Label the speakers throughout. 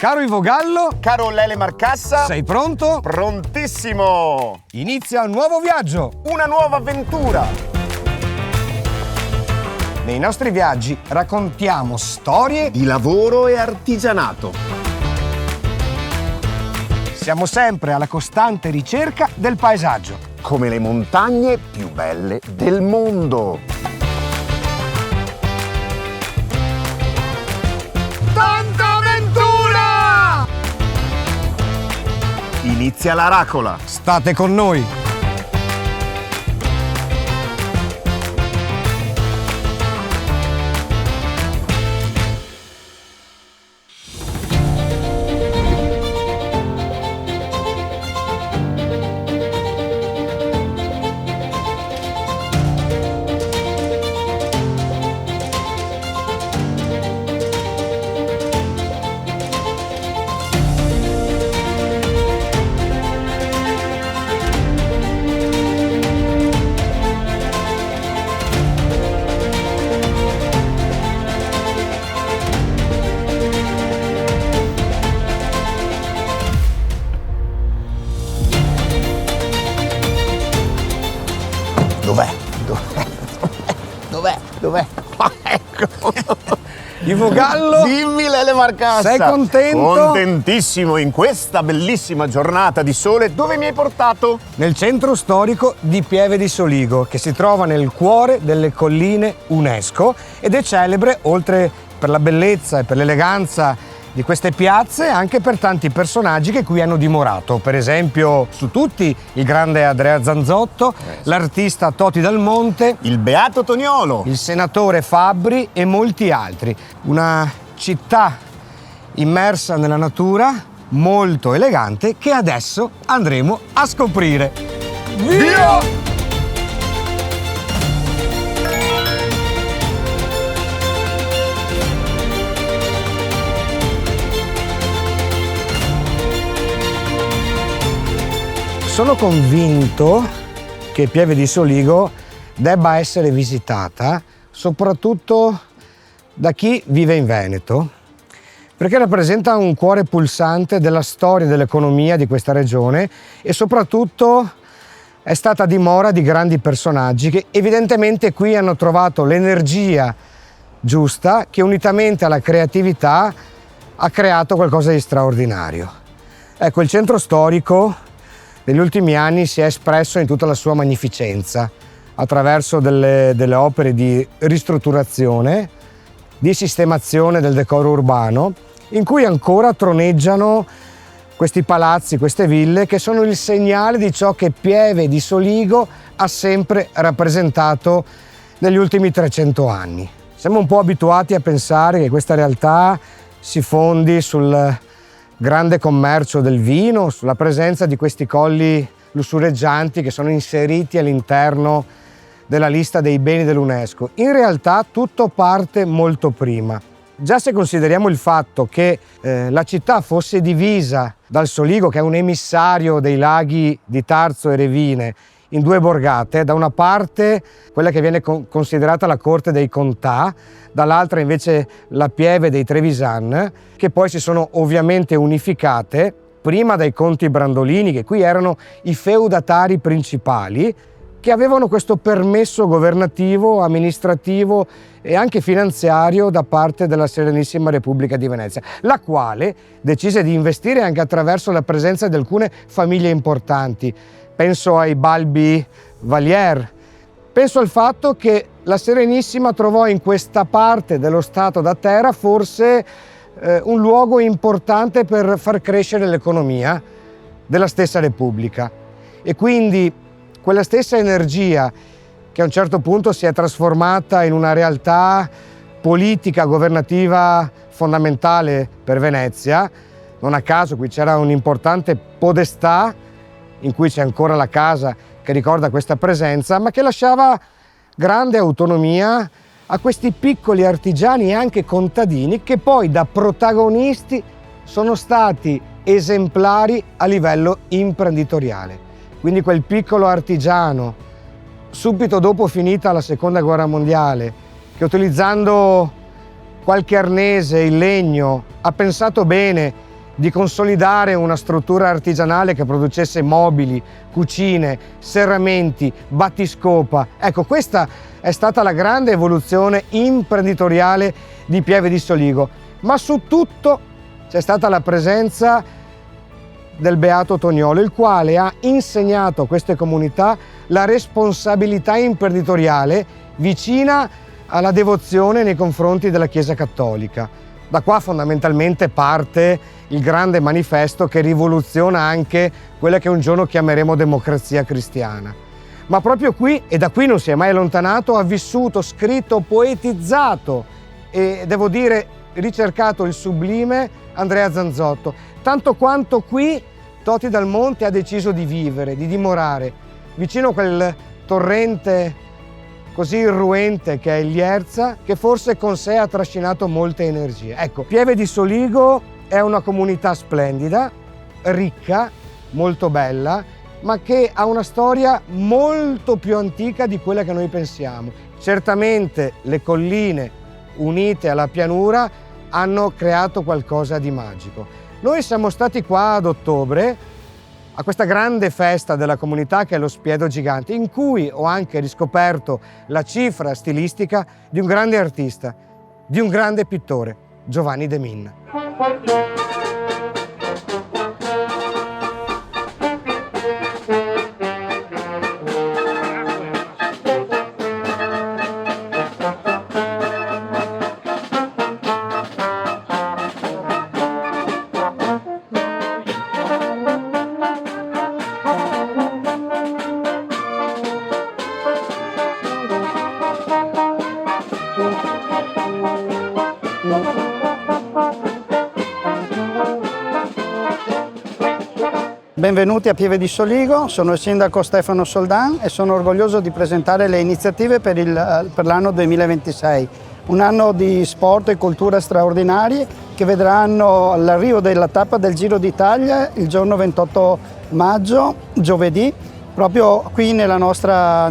Speaker 1: Caro Ivo Gallo,
Speaker 2: caro Lele Marcassa,
Speaker 1: sei pronto?
Speaker 2: Prontissimo!
Speaker 1: Inizia un nuovo viaggio!
Speaker 2: Una nuova avventura!
Speaker 1: Nei nostri viaggi raccontiamo storie
Speaker 2: di lavoro e artigianato.
Speaker 1: Siamo sempre alla costante ricerca del paesaggio.
Speaker 2: Come le montagne più belle del mondo.
Speaker 1: Tanta avventura!
Speaker 2: Inizia la racola.
Speaker 1: State con noi!
Speaker 2: Dov'è? Ah, ecco!
Speaker 1: Ivo Gallo,
Speaker 2: Dimmi Lele Marcassa!
Speaker 1: sei contento?
Speaker 2: Contentissimo in questa bellissima giornata di sole. Dove mi hai portato?
Speaker 1: Nel centro storico di Pieve di Soligo, che si trova nel cuore delle colline UNESCO ed è celebre, oltre per la bellezza e per l'eleganza di queste piazze, anche per tanti personaggi che qui hanno dimorato. Per esempio, su tutti, il grande Andrea Zanzotto, l'artista Toti Dal Monte,
Speaker 2: Il Beato Toniolo.
Speaker 1: il senatore Fabbri e molti altri. Una città immersa nella natura, molto elegante, che adesso andremo a scoprire. Via! Sono convinto che Pieve di Soligo debba essere visitata soprattutto da chi vive in Veneto, perché rappresenta un cuore pulsante della storia e dell'economia di questa regione e soprattutto è stata dimora di grandi personaggi che evidentemente qui hanno trovato l'energia giusta che unitamente alla creatività ha creato qualcosa di straordinario. Ecco, il centro storico negli ultimi anni si è espresso in tutta la sua magnificenza attraverso delle opere di ristrutturazione, di sistemazione del decoro urbano, in cui ancora troneggiano questi palazzi, queste ville che sono il segnale di ciò che Pieve di Soligo ha sempre rappresentato negli ultimi 300 anni. Siamo un po' abituati a pensare che questa realtà si fondi sul grande commercio del vino, sulla presenza di questi colli lussureggianti che sono inseriti all'interno della lista dei beni dell'UNESCO. In realtà tutto parte molto prima. Già se consideriamo il fatto che la città fosse divisa dal Soligo, che è un emissario dei laghi di Tarzo e Revine, in due borgate, da una parte quella che viene considerata la corte dei Contà, dall'altra invece la Pieve dei Trevisan, che poi si sono ovviamente unificate, prima dai conti Brandolini, che qui erano i feudatari principali, che avevano questo permesso governativo, amministrativo e anche finanziario da parte della Serenissima Repubblica di Venezia, la quale decise di investire anche attraverso la presenza di alcune famiglie importanti. Penso ai Balbi Valier, penso al fatto che la Serenissima trovò in questa parte dello Stato da terra forse un luogo importante per far crescere l'economia della stessa Repubblica. E quindi quella stessa energia che a un certo punto si è trasformata in una realtà politica, governativa fondamentale per Venezia, non a caso qui c'era un'importante podestà in cui c'è ancora la casa che ricorda questa presenza, ma che lasciava grande autonomia a questi piccoli artigiani e anche contadini che poi da protagonisti sono stati esemplari a livello imprenditoriale. Quindi quel piccolo artigiano, subito dopo finita la Seconda Guerra Mondiale, che utilizzando qualche arnese, il legno, ha pensato bene di consolidare una struttura artigianale che producesse mobili, cucine, serramenti, battiscopa. Ecco, questa è stata la grande evoluzione imprenditoriale di Pieve di Soligo, ma su tutto c'è stata la presenza del Beato Toniolo, il quale ha insegnato a queste comunità la responsabilità imprenditoriale vicina alla devozione nei confronti della Chiesa Cattolica. Da qua fondamentalmente parte il grande manifesto che rivoluziona anche quella che un giorno chiameremo democrazia cristiana. Ma proprio qui, e da qui non si è mai allontanato, ha vissuto, scritto, poetizzato e devo dire ricercato il sublime Andrea Zanzotto, tanto quanto qui Toti Dal Monte ha deciso di vivere, di dimorare vicino a quel torrente così irruente che è il Lierza, che forse con sé ha trascinato molte energie. Ecco, Pieve di Soligo è una comunità splendida, ricca, molto bella, ma che ha una storia molto più antica di quella che noi pensiamo. Certamente le colline unite alla pianura hanno creato qualcosa di magico. Noi siamo stati qua ad ottobre a questa grande festa della comunità che è lo Spiedo Gigante, in cui ho anche riscoperto la cifra stilistica di un grande artista, di un grande pittore, Giovanni de Min.
Speaker 3: Benvenuti a Pieve di Soligo, sono il sindaco Stefano Soldan e sono orgoglioso di presentare le iniziative per l'anno 2026. Un anno di sport e cultura straordinari che vedranno l'arrivo della tappa del Giro d'Italia il giorno 28 maggio, giovedì, proprio qui nella nostra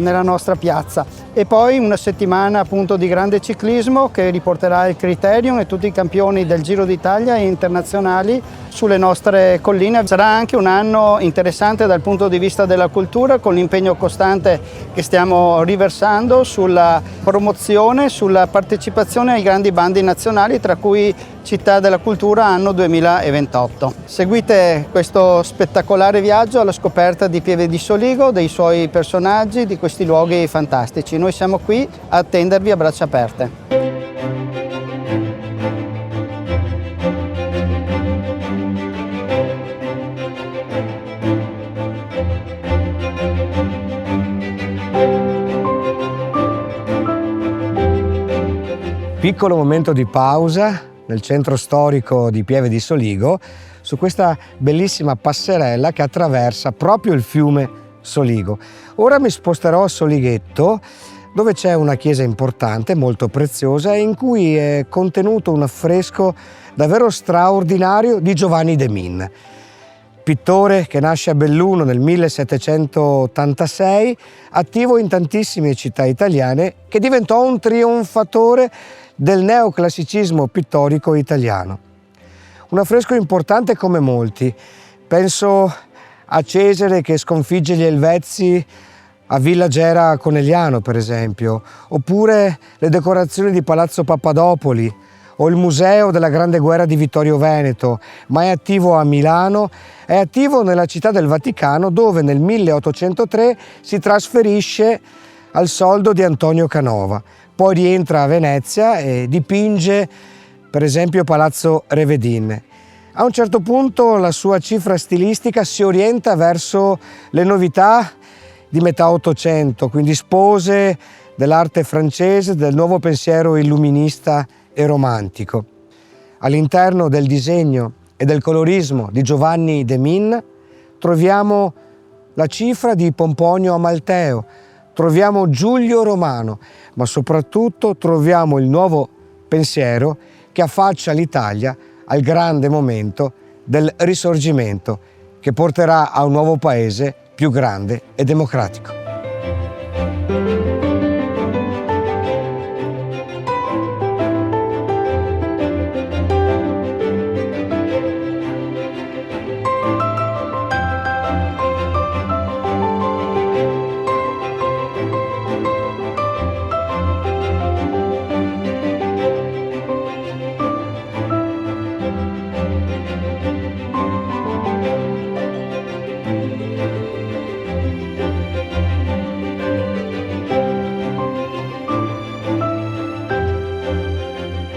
Speaker 3: piazza. E poi una settimana appunto di grande ciclismo che riporterà il Criterium e tutti i campioni del Giro d'Italia e internazionali sulle nostre colline. Sarà anche un anno interessante dal punto di vista della cultura, con l'impegno costante che stiamo riversando sulla promozione, sulla partecipazione ai grandi bandi nazionali, tra cui Città della Cultura anno 2028. Seguite questo spettacolare viaggio alla scoperta di Pieve di Soligo, dei suoi personaggi, di questi luoghi fantastici. Noi siamo qui a attendervi a braccia aperte.
Speaker 1: Piccolo momento di pausa nel centro storico di Pieve di Soligo su questa bellissima passerella che attraversa proprio il fiume Soligo. Ora mi sposterò a Solighetto, dove c'è una chiesa importante, molto preziosa, e in cui è contenuto un affresco davvero straordinario di Giovanni de Min, pittore che nasce a Belluno nel 1786, attivo in tantissime città italiane, che diventò un trionfatore del neoclassicismo pittorico italiano. Un affresco importante come molti. Penso a Cesare che sconfigge gli Elvezi a Villa Gera Conegliano, per esempio, oppure le decorazioni di Palazzo Pappadopoli o il Museo della Grande Guerra di Vittorio Veneto, ma è attivo a Milano, è attivo nella Città del Vaticano, dove nel 1803 si trasferisce al soldo di Antonio Canova. Poi rientra a Venezia e dipinge, per esempio, Palazzo Revedin. A un certo punto la sua cifra stilistica si orienta verso le novità di metà Ottocento, quindi spose dell'arte francese, del nuovo pensiero illuminista e romantico. All'interno del disegno e del colorismo di Giovanni de Min troviamo la cifra di Pomponio Amalteo, troviamo Giulio Romano, ma soprattutto troviamo il nuovo pensiero che affaccia l'Italia al grande momento del Risorgimento, che porterà a un nuovo paese più grande e democratico.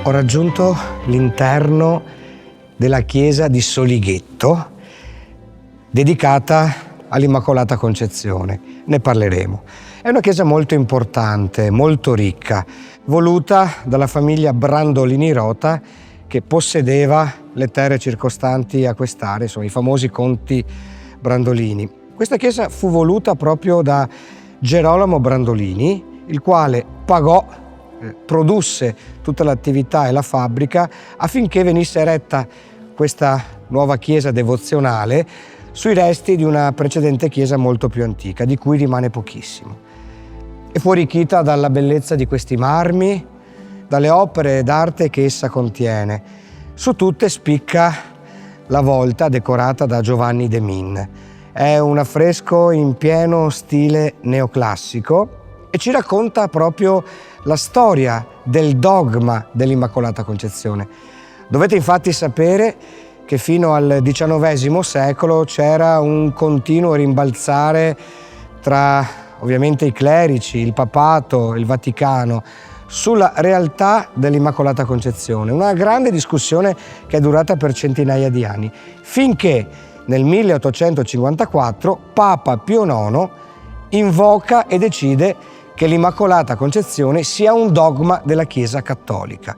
Speaker 1: ho raggiunto l'interno della chiesa di Solighetto, dedicata all'Immacolata Concezione. Ne parleremo. È una chiesa molto importante, molto ricca, voluta dalla famiglia Brandolini Rota, che possedeva le terre circostanti a quest'area, insomma i famosi conti Brandolini. Questa chiesa fu voluta proprio da Gerolamo Brandolini, il quale pagò, produsse tutta l'attività e la fabbrica affinché venisse eretta questa nuova chiesa devozionale sui resti di una precedente chiesa molto più antica, di cui rimane pochissimo. E fu arricchita dalla bellezza di questi marmi, dalle opere d'arte che essa contiene. Su tutte spicca la volta decorata da Giovanni de Min. È un affresco in pieno stile neoclassico e ci racconta proprio la storia del dogma dell'Immacolata Concezione. Dovete infatti sapere che fino al XIX secolo c'era un continuo rimbalzare tra ovviamente i clerici, il papato, il Vaticano, sulla realtà dell'Immacolata Concezione. Una grande discussione che è durata per centinaia di anni, finché nel 1854 Papa Pio IX invoca e decide che l'Immacolata Concezione sia un dogma della Chiesa Cattolica.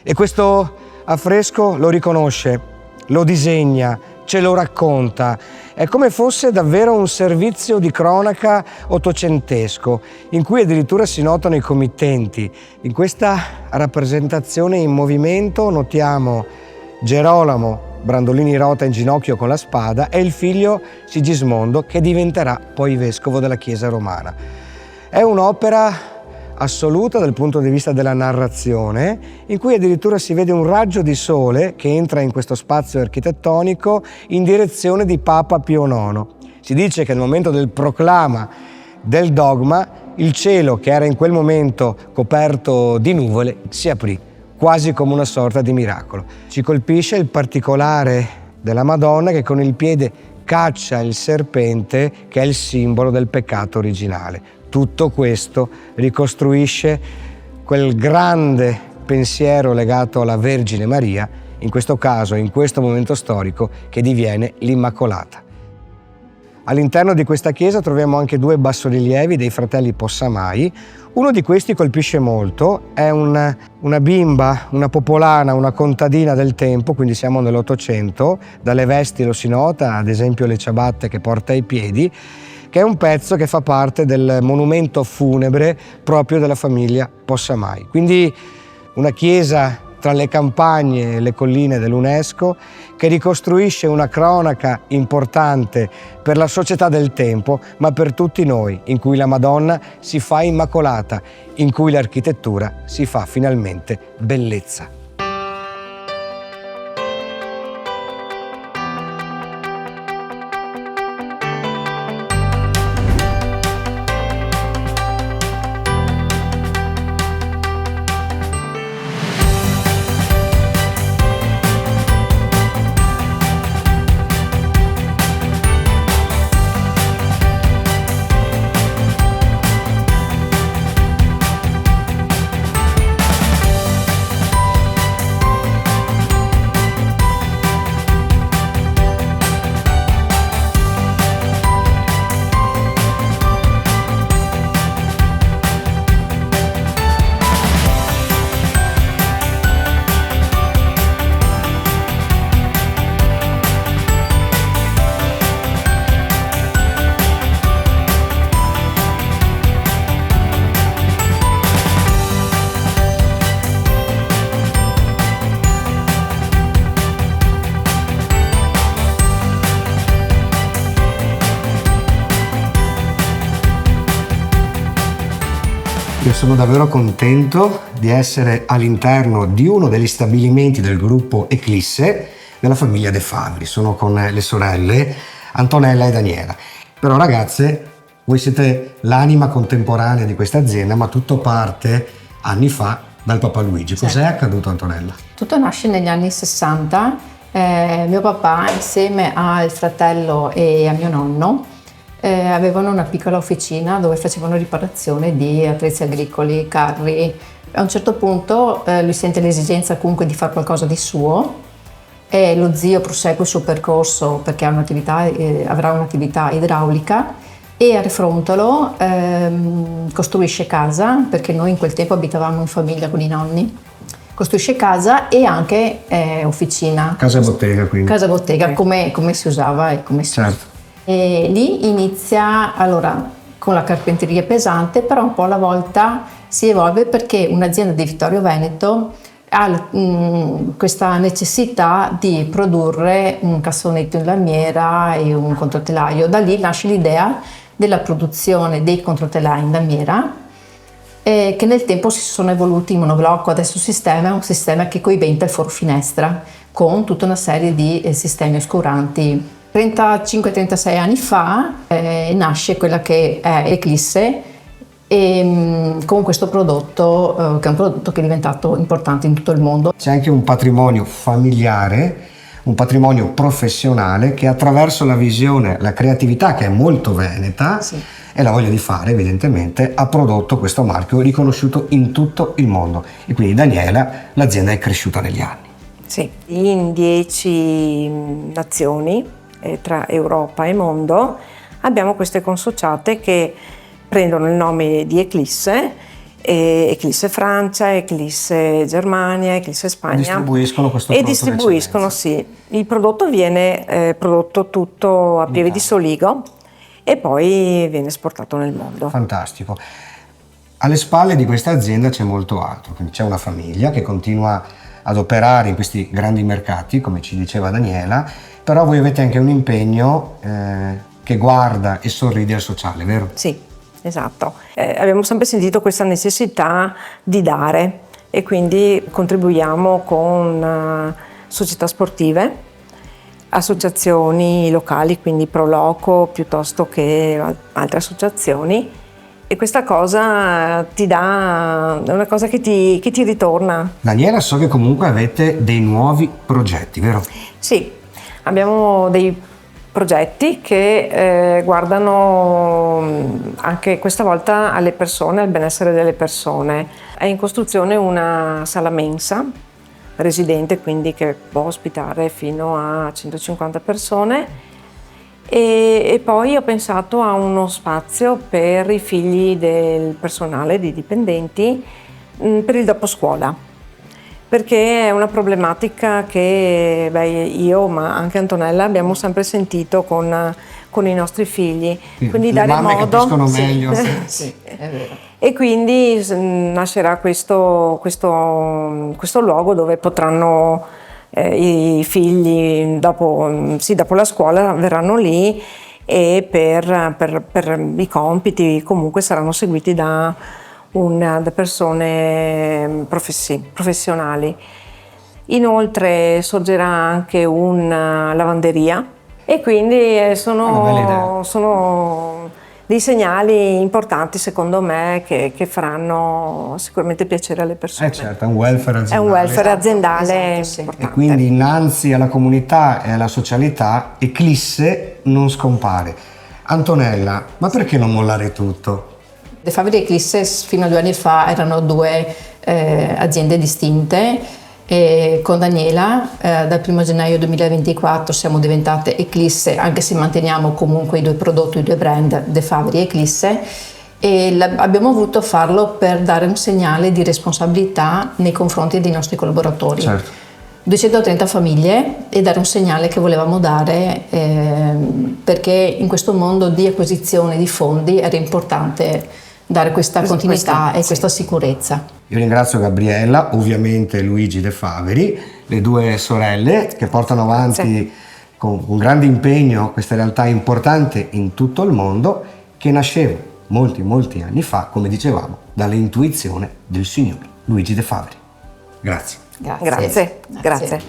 Speaker 1: E questo affresco lo riconosce, lo disegna, ce lo racconta. È come fosse davvero un servizio di cronaca ottocentesco, in cui addirittura si notano i committenti. In questa rappresentazione in movimento notiamo Gerolamo Brandolini Rota in ginocchio con la spada e il figlio Sigismondo, che diventerà poi vescovo della Chiesa romana. È un'opera assoluta dal punto di vista della narrazione, in cui addirittura si vede un raggio di sole che entra in questo spazio architettonico in direzione di Papa Pio IX. Si dice che nel momento del proclama del dogma il cielo, che era in quel momento coperto di nuvole, si aprì, quasi come una sorta di miracolo. Ci colpisce il particolare della Madonna che con il piede caccia il serpente, che è il simbolo del peccato originale. Tutto questo ricostruisce quel grande pensiero legato alla Vergine Maria, in questo caso, in questo momento storico, che diviene l'Immacolata. All'interno di questa chiesa troviamo anche due bassorilievi dei fratelli Possamai. Uno di questi colpisce molto, è una bimba, una popolana, una contadina del tempo, quindi siamo nell'Ottocento, dalle vesti lo si nota, ad esempio le ciabatte che porta ai piedi, che è un pezzo che fa parte del monumento funebre proprio della famiglia Possamai. Quindi una chiesa tra le campagne e le colline dell'UNESCO che ricostruisce una cronaca importante per la società del tempo, ma per tutti noi, in cui la Madonna si fa immacolata, in cui l'architettura si fa finalmente bellezza. Io sono davvero contento di essere all'interno di uno degli stabilimenti del gruppo Eclisse della famiglia De Fabri. Sono con le sorelle Antonella e Daniela. Però ragazze, voi siete l'anima contemporanea di questa azienda, ma tutto parte anni fa dal Papa Luigi. Cos'è accaduto, Antonella?
Speaker 4: Tutto nasce negli anni 60. Mio papà, insieme al fratello e a mio nonno, avevano una piccola officina dove facevano riparazione di attrezzi agricoli, carri. A un certo punto lui sente l'esigenza comunque di fare qualcosa di suo e lo zio prosegue il suo percorso perché avrà un'attività idraulica e a Refrontolo costruisce casa, perché noi in quel tempo abitavamo in famiglia con i nonni. Costruisce casa e anche officina.
Speaker 1: Casa bottega, quindi.
Speaker 4: Casa bottega, come si usava e come si
Speaker 1: Certo.
Speaker 4: E lì inizia allora con la carpenteria pesante, però un po' alla volta si evolve perché un'azienda di Vittorio Veneto ha questa necessità di produrre un cassonetto in lamiera e un controtelaio. Da lì nasce l'idea della produzione dei controtelai in lamiera, che nel tempo si sono evoluti in monoblocco. Adesso il sistema è un sistema che coibenta il foro finestra con tutta una serie di sistemi oscuranti. 35-36 anni fa nasce quella che è Eclisse con questo prodotto che è un prodotto che è diventato importante in tutto il mondo.
Speaker 1: C'è anche un patrimonio familiare, un patrimonio professionale che attraverso la visione, la creatività che è molto veneta
Speaker 4: Sì.
Speaker 1: e la voglia di fare evidentemente ha prodotto questo marchio riconosciuto in tutto il mondo e quindi Daniela, l'azienda è cresciuta negli anni.
Speaker 5: Sì, in 10 nazioni tra Europa e mondo abbiamo queste consociate che prendono il nome di Eclisse, Eclisse Francia, Eclisse Germania, Eclisse Spagna.
Speaker 1: Distribuiscono questo
Speaker 5: e
Speaker 1: prodotto
Speaker 5: distribuiscono,
Speaker 1: d'eccellenza.
Speaker 5: sì. Il prodotto viene prodotto tutto a Pieve di Soligo e poi viene esportato nel mondo.
Speaker 1: Fantastico. Alle spalle di questa azienda c'è molto altro, quindi c'è una famiglia che continua ad operare in questi grandi mercati, come ci diceva Daniela, però voi avete anche un impegno che guarda e sorride al sociale, vero?
Speaker 5: Sì, esatto. Abbiamo sempre sentito questa necessità di dare e quindi contribuiamo con società sportive, associazioni locali, quindi Pro Loco piuttosto che altre associazioni, e questa cosa ti dà, è una cosa che ti ritorna.
Speaker 1: Daniela, so che comunque avete dei nuovi progetti, vero?
Speaker 5: Sì, abbiamo dei progetti che guardano anche questa volta alle persone, al benessere delle persone. È in costruzione una sala mensa residente, quindi che può ospitare fino a 150 persone. E poi ho pensato a uno spazio per i figli del personale, dei dipendenti, per il doposcuola, perché è una problematica che io, ma anche Antonella, abbiamo sempre sentito con i nostri figli.
Speaker 1: Sì,
Speaker 5: Quindi
Speaker 1: le
Speaker 5: dare
Speaker 1: mamme
Speaker 5: modo,
Speaker 1: capiscono meglio.
Speaker 4: Sì, è vero.
Speaker 5: E quindi nascerà questo luogo dove potranno i figli dopo la scuola verranno lì e per i compiti comunque saranno seguiti da persone professionali. Inoltre sorgerà anche una lavanderia e quindi sono dei segnali importanti secondo me che faranno sicuramente piacere alle persone.
Speaker 1: Certo, è un welfare aziendale.
Speaker 5: È un welfare aziendale
Speaker 4: Esatto, sì.
Speaker 5: importante.
Speaker 1: E quindi innanzi alla comunità e alla socialità Eclisse non scompare. Antonella, ma perché non mollare tutto?
Speaker 4: De Favre e Eclisse fino a 2 anni fa erano 2 aziende distinte. E con Daniela dal 1 gennaio 2024 siamo diventate Eclisse, anche se manteniamo comunque i 2 prodotti, i 2 brand De Favre e Eclisse, e abbiamo voluto farlo per dare un segnale di responsabilità nei confronti dei nostri collaboratori.
Speaker 1: Certo.
Speaker 4: 230 famiglie e dare un segnale che volevamo dare perché in questo mondo di acquisizione di fondi era importante dare questa continuità e questa sicurezza.
Speaker 1: Io ringrazio Gabriella, ovviamente Luigi De Faveri, le 2 sorelle che portano avanti con un grande impegno questa realtà importante in tutto il mondo che nasceva molti anni fa, come dicevamo, dall'intuizione del signor Luigi De Faveri. Grazie.
Speaker 5: Grazie.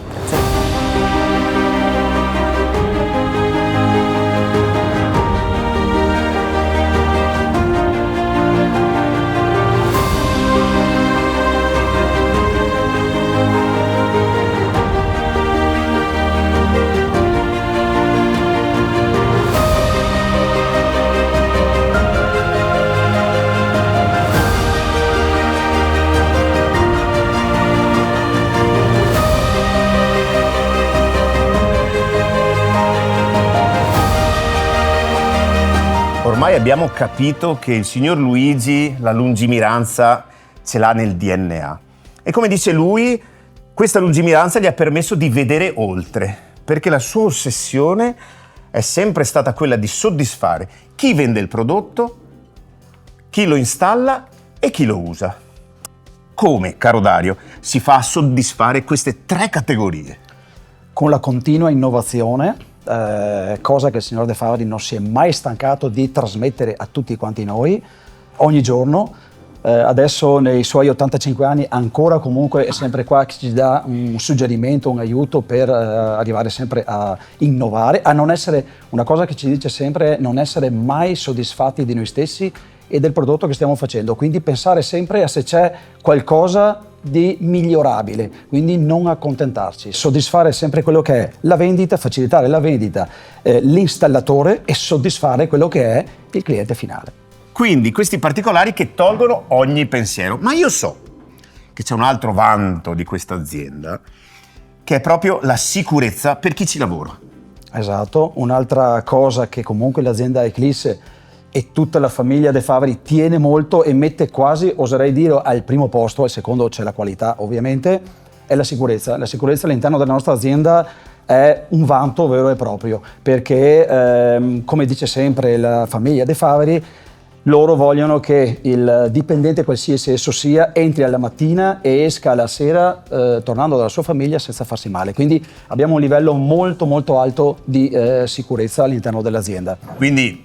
Speaker 2: ormai abbiamo capito che il signor Luigi la lungimiranza ce l'ha nel DNA. E come dice lui, questa lungimiranza gli ha permesso di vedere oltre, perché la sua ossessione è sempre stata quella di soddisfare chi vende il prodotto, chi lo installa e chi lo usa. Come, caro Dario, si fa a soddisfare queste 3 categorie?
Speaker 6: Con la continua innovazione, cosa che il signor De Favari non si è mai stancato di trasmettere a tutti quanti noi, ogni giorno. Adesso nei suoi 85 anni ancora comunque è sempre qua che ci dà un suggerimento, un aiuto per arrivare sempre a innovare, a non essere, una cosa che ci dice sempre, non essere mai soddisfatti di noi stessi e del prodotto che stiamo facendo, quindi pensare sempre a se c'è qualcosa di migliorabile, quindi non accontentarci, soddisfare sempre quello che è la vendita, facilitare la vendita, l'installatore e soddisfare quello che è il cliente finale.
Speaker 2: Quindi questi particolari che tolgono ogni pensiero. Ma io so che c'è un altro vanto di questa azienda, che è proprio la sicurezza per chi ci lavora.
Speaker 6: Esatto, un'altra cosa che comunque l'azienda Eclisse e tutta la famiglia De Favari tiene molto e mette quasi, oserei dire, al primo posto, al secondo c'è la qualità ovviamente, è la sicurezza. La sicurezza all'interno della nostra azienda è un vanto vero e proprio, perché come dice sempre la famiglia De Favari, loro vogliono che il dipendente, qualsiasi esso sia, entri alla mattina e esca alla sera tornando dalla sua famiglia senza farsi male. Quindi abbiamo un livello molto molto alto di sicurezza all'interno dell'azienda.
Speaker 2: Quindi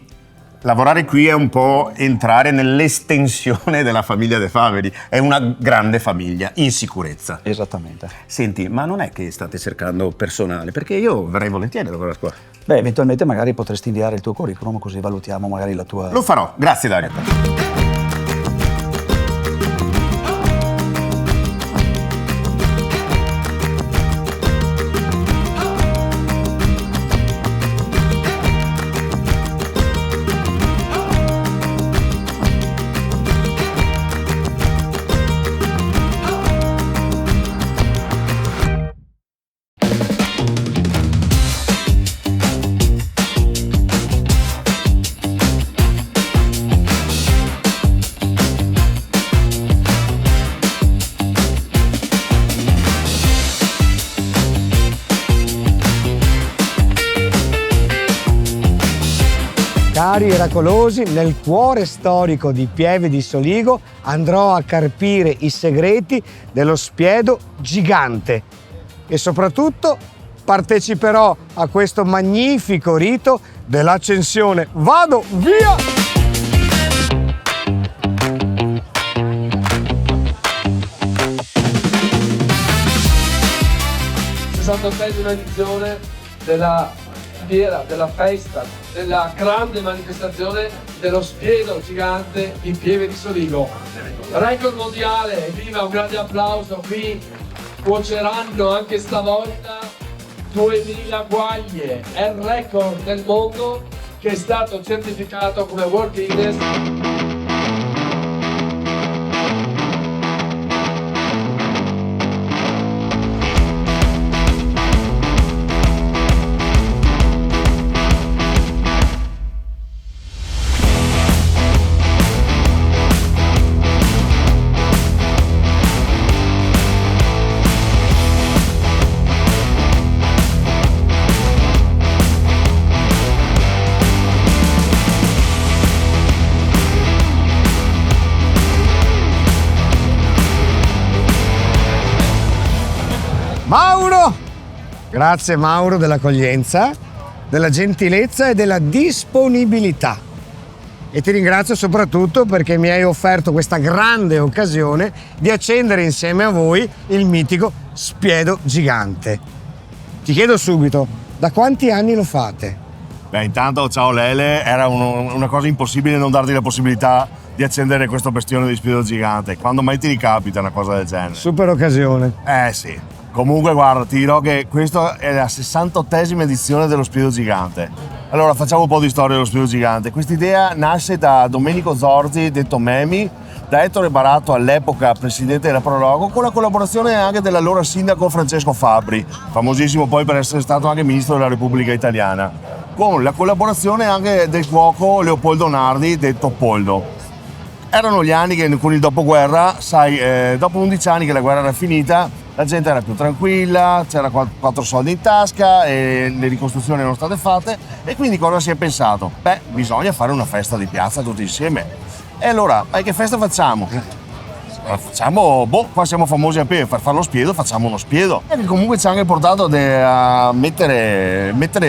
Speaker 2: lavorare qui è un po' entrare nell'estensione della famiglia De Favari. È una grande famiglia in sicurezza.
Speaker 6: Esattamente.
Speaker 2: Senti, ma non è che state cercando personale? Perché io verrei volentieri a lavorare qua.
Speaker 6: Beh, eventualmente magari potresti inviare il tuo curriculum così valutiamo magari la tua...
Speaker 2: Lo farò, grazie Dario.
Speaker 1: Cari eracolosi, nel cuore storico di Pieve di Soligo andrò a carpire i segreti dello spiedo gigante e soprattutto parteciperò a questo magnifico rito dell'accensione. Vado via!
Speaker 7: 68esima edizione della fiera, della festa, della grande manifestazione dello spiedo gigante di Pieve di Soligo. Record mondiale, viva, un grande applauso, qui cuoceranno anche stavolta 2000 guaglie, è il record del mondo che è stato certificato come World Guinness.
Speaker 1: Mauro! Grazie Mauro dell'accoglienza, della gentilezza e della disponibilità. E ti ringrazio soprattutto perché mi hai offerto questa grande occasione di accendere insieme a voi il mitico spiedo gigante. Ti chiedo subito, da quanti anni lo fate?
Speaker 8: Beh, intanto ciao Lele, era una cosa impossibile non darti la possibilità di accendere questo bestione di spiedo gigante. Quando mai ti ricapita una cosa del genere?
Speaker 1: Super occasione.
Speaker 8: Sì. Comunque guarda, ti dirò che questa è la 68esima edizione dello spiedo gigante. Allora facciamo un po' di storia dello spiedo gigante. Questa idea nasce da Domenico Zorzi, detto Memi, da Ettore Barato, all'epoca presidente della Prologo, con la collaborazione anche dell'allora sindaco Francesco Fabbri, famosissimo poi per essere stato anche ministro della Repubblica Italiana. con la collaborazione anche del cuoco Leopoldo Nardi, detto Poldo. Erano gli anni che con il dopoguerra, sai, dopo 11 anni che la guerra era finita, la gente era più tranquilla, c'era 4 soldi in tasca e le ricostruzioni erano state fatte, e quindi cosa si è pensato? Beh, bisogna fare una festa di piazza tutti insieme. E allora, che festa facciamo? Facciamo, qua siamo famosi per fare lo spiedo, facciamo uno spiedo. E che comunque ci ha anche portato a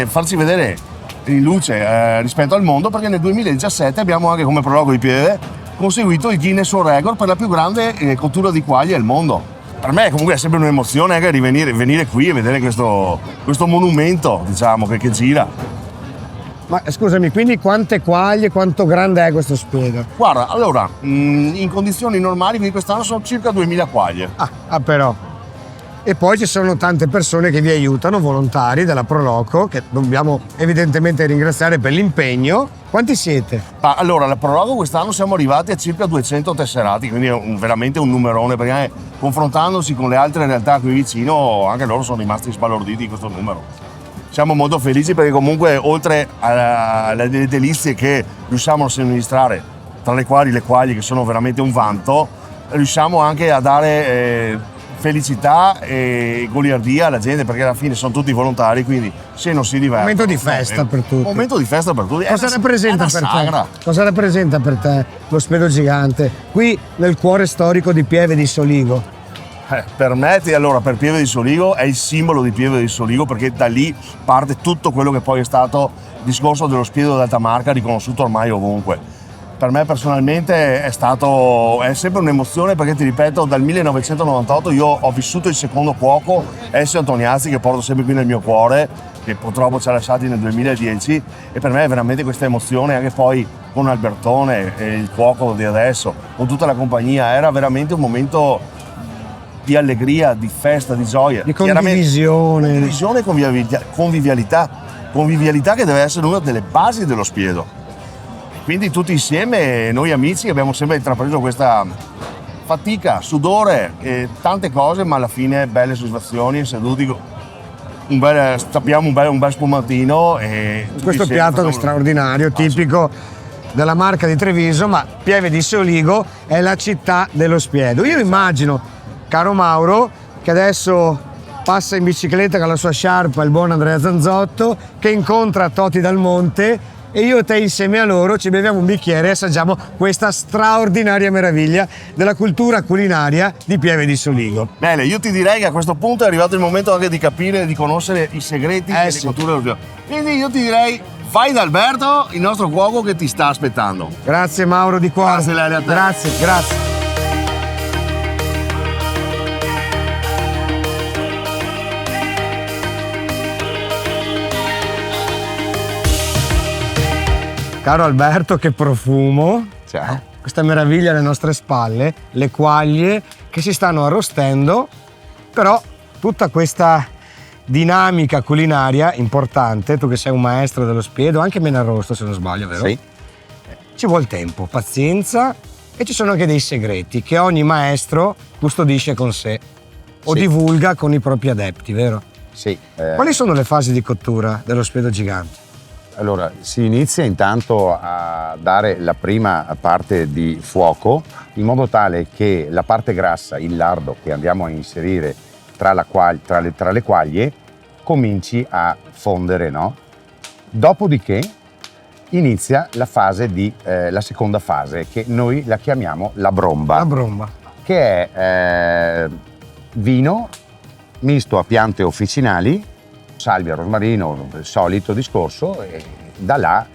Speaker 8: farci vedere in luce rispetto al mondo, perché nel 2017 abbiamo anche come prologo di piede conseguito il Guinness World Record per la più grande cottura di quaglie al mondo. Per me comunque è sempre un'emozione anche venire qui e vedere questo monumento, diciamo, che gira.
Speaker 1: Ma scusami, quindi quante quaglie, quanto grande è questo spiedo?
Speaker 8: Guarda, allora, in condizioni normali, quindi quest'anno sono circa 2000 quaglie.
Speaker 1: Ah, però. E poi ci sono tante persone che vi aiutano, volontari della Proloco, che dobbiamo evidentemente ringraziare per l'impegno. Quanti siete?
Speaker 8: Allora, la Proloco quest'anno siamo arrivati a circa 200 tesserati, quindi è veramente un numerone, perché confrontandosi con le altre realtà qui vicino, anche loro sono rimasti sbalorditi di questo numero. Siamo molto felici perché comunque, oltre alle delizie che riusciamo a somministrare, tra le quali le quaglie che sono veramente un vanto, riusciamo anche a dare felicità e goliardia alla gente, perché alla fine sono tutti volontari, quindi se non si divertono.
Speaker 1: Momento di festa per tutti.
Speaker 8: Momento di festa per tutti.
Speaker 1: Cosa rappresenta per te? Cosa rappresenta per te lo spiedo gigante qui nel cuore storico di Pieve di Soligo?
Speaker 8: Per me, allora, per Pieve di Soligo è il simbolo di Pieve di Soligo, perché da lì parte tutto quello che poi è stato il discorso dello spiedo d'alta marca, riconosciuto ormai ovunque. Per me personalmente è sempre un'emozione, perché ti ripeto, dal 1998 io ho vissuto il secondo cuoco, Ezio Antoniazzi, che porto sempre qui nel mio cuore, che purtroppo ci ha lasciati nel 2010, e per me è veramente questa emozione, anche poi con Albertone e il cuoco di adesso, con tutta la compagnia, era veramente un momento di allegria, di festa, di gioia.
Speaker 1: Di condivisione.
Speaker 8: Condivisione e convivialità che deve essere una delle basi dello spiedo. Quindi tutti insieme, noi amici, abbiamo sempre intrapreso questa fatica, sudore e tante cose, ma alla fine belle soddisfazioni, seduti, tappiamo un bel spumantino. E
Speaker 1: questo piatto è straordinario, tipico della marca di Treviso, ma Pieve di Soligo è la città dello spiedo. Io immagino, caro Mauro, che adesso passa in bicicletta con la sua sciarpa il buon Andrea Zanzotto, che incontra Toti Dal Monte, e io e te insieme a loro ci beviamo un bicchiere e assaggiamo questa straordinaria meraviglia della cultura culinaria di Pieve di Soligo.
Speaker 8: Bene, io ti direi che a questo punto è arrivato il momento anche di capire e di conoscere i segreti e le culture dello spiedo. Quindi io ti direi, vai da Alberto, il nostro cuoco che ti sta aspettando.
Speaker 1: Grazie Mauro di cuore.
Speaker 8: Grazie Lele, a te.
Speaker 1: Grazie. Caro Alberto, che profumo!
Speaker 9: Ciao.
Speaker 1: Questa meraviglia alle nostre spalle, le quaglie che si stanno arrostendo, però tutta questa dinamica culinaria importante, tu che sei un maestro dello spiedo, anche Menarrosto se non sbaglio, vero?
Speaker 9: Sì.
Speaker 1: Ci vuole tempo, pazienza, e ci sono anche dei segreti che ogni maestro custodisce con sé o divulga con i propri adepti, vero?
Speaker 9: Sì.
Speaker 1: Quali sono le fasi di cottura dello spiedo gigante?
Speaker 9: Allora, si inizia intanto a dare la prima parte di fuoco, in modo tale che la parte grassa, il lardo che andiamo a inserire tra le quaglie, cominci a fondere, no? Dopodiché inizia la seconda fase, che noi la chiamiamo la bromba.
Speaker 1: La bromba.
Speaker 9: Che è vino misto a piante officinali, salvia, rosmarino, il solito discorso, e da là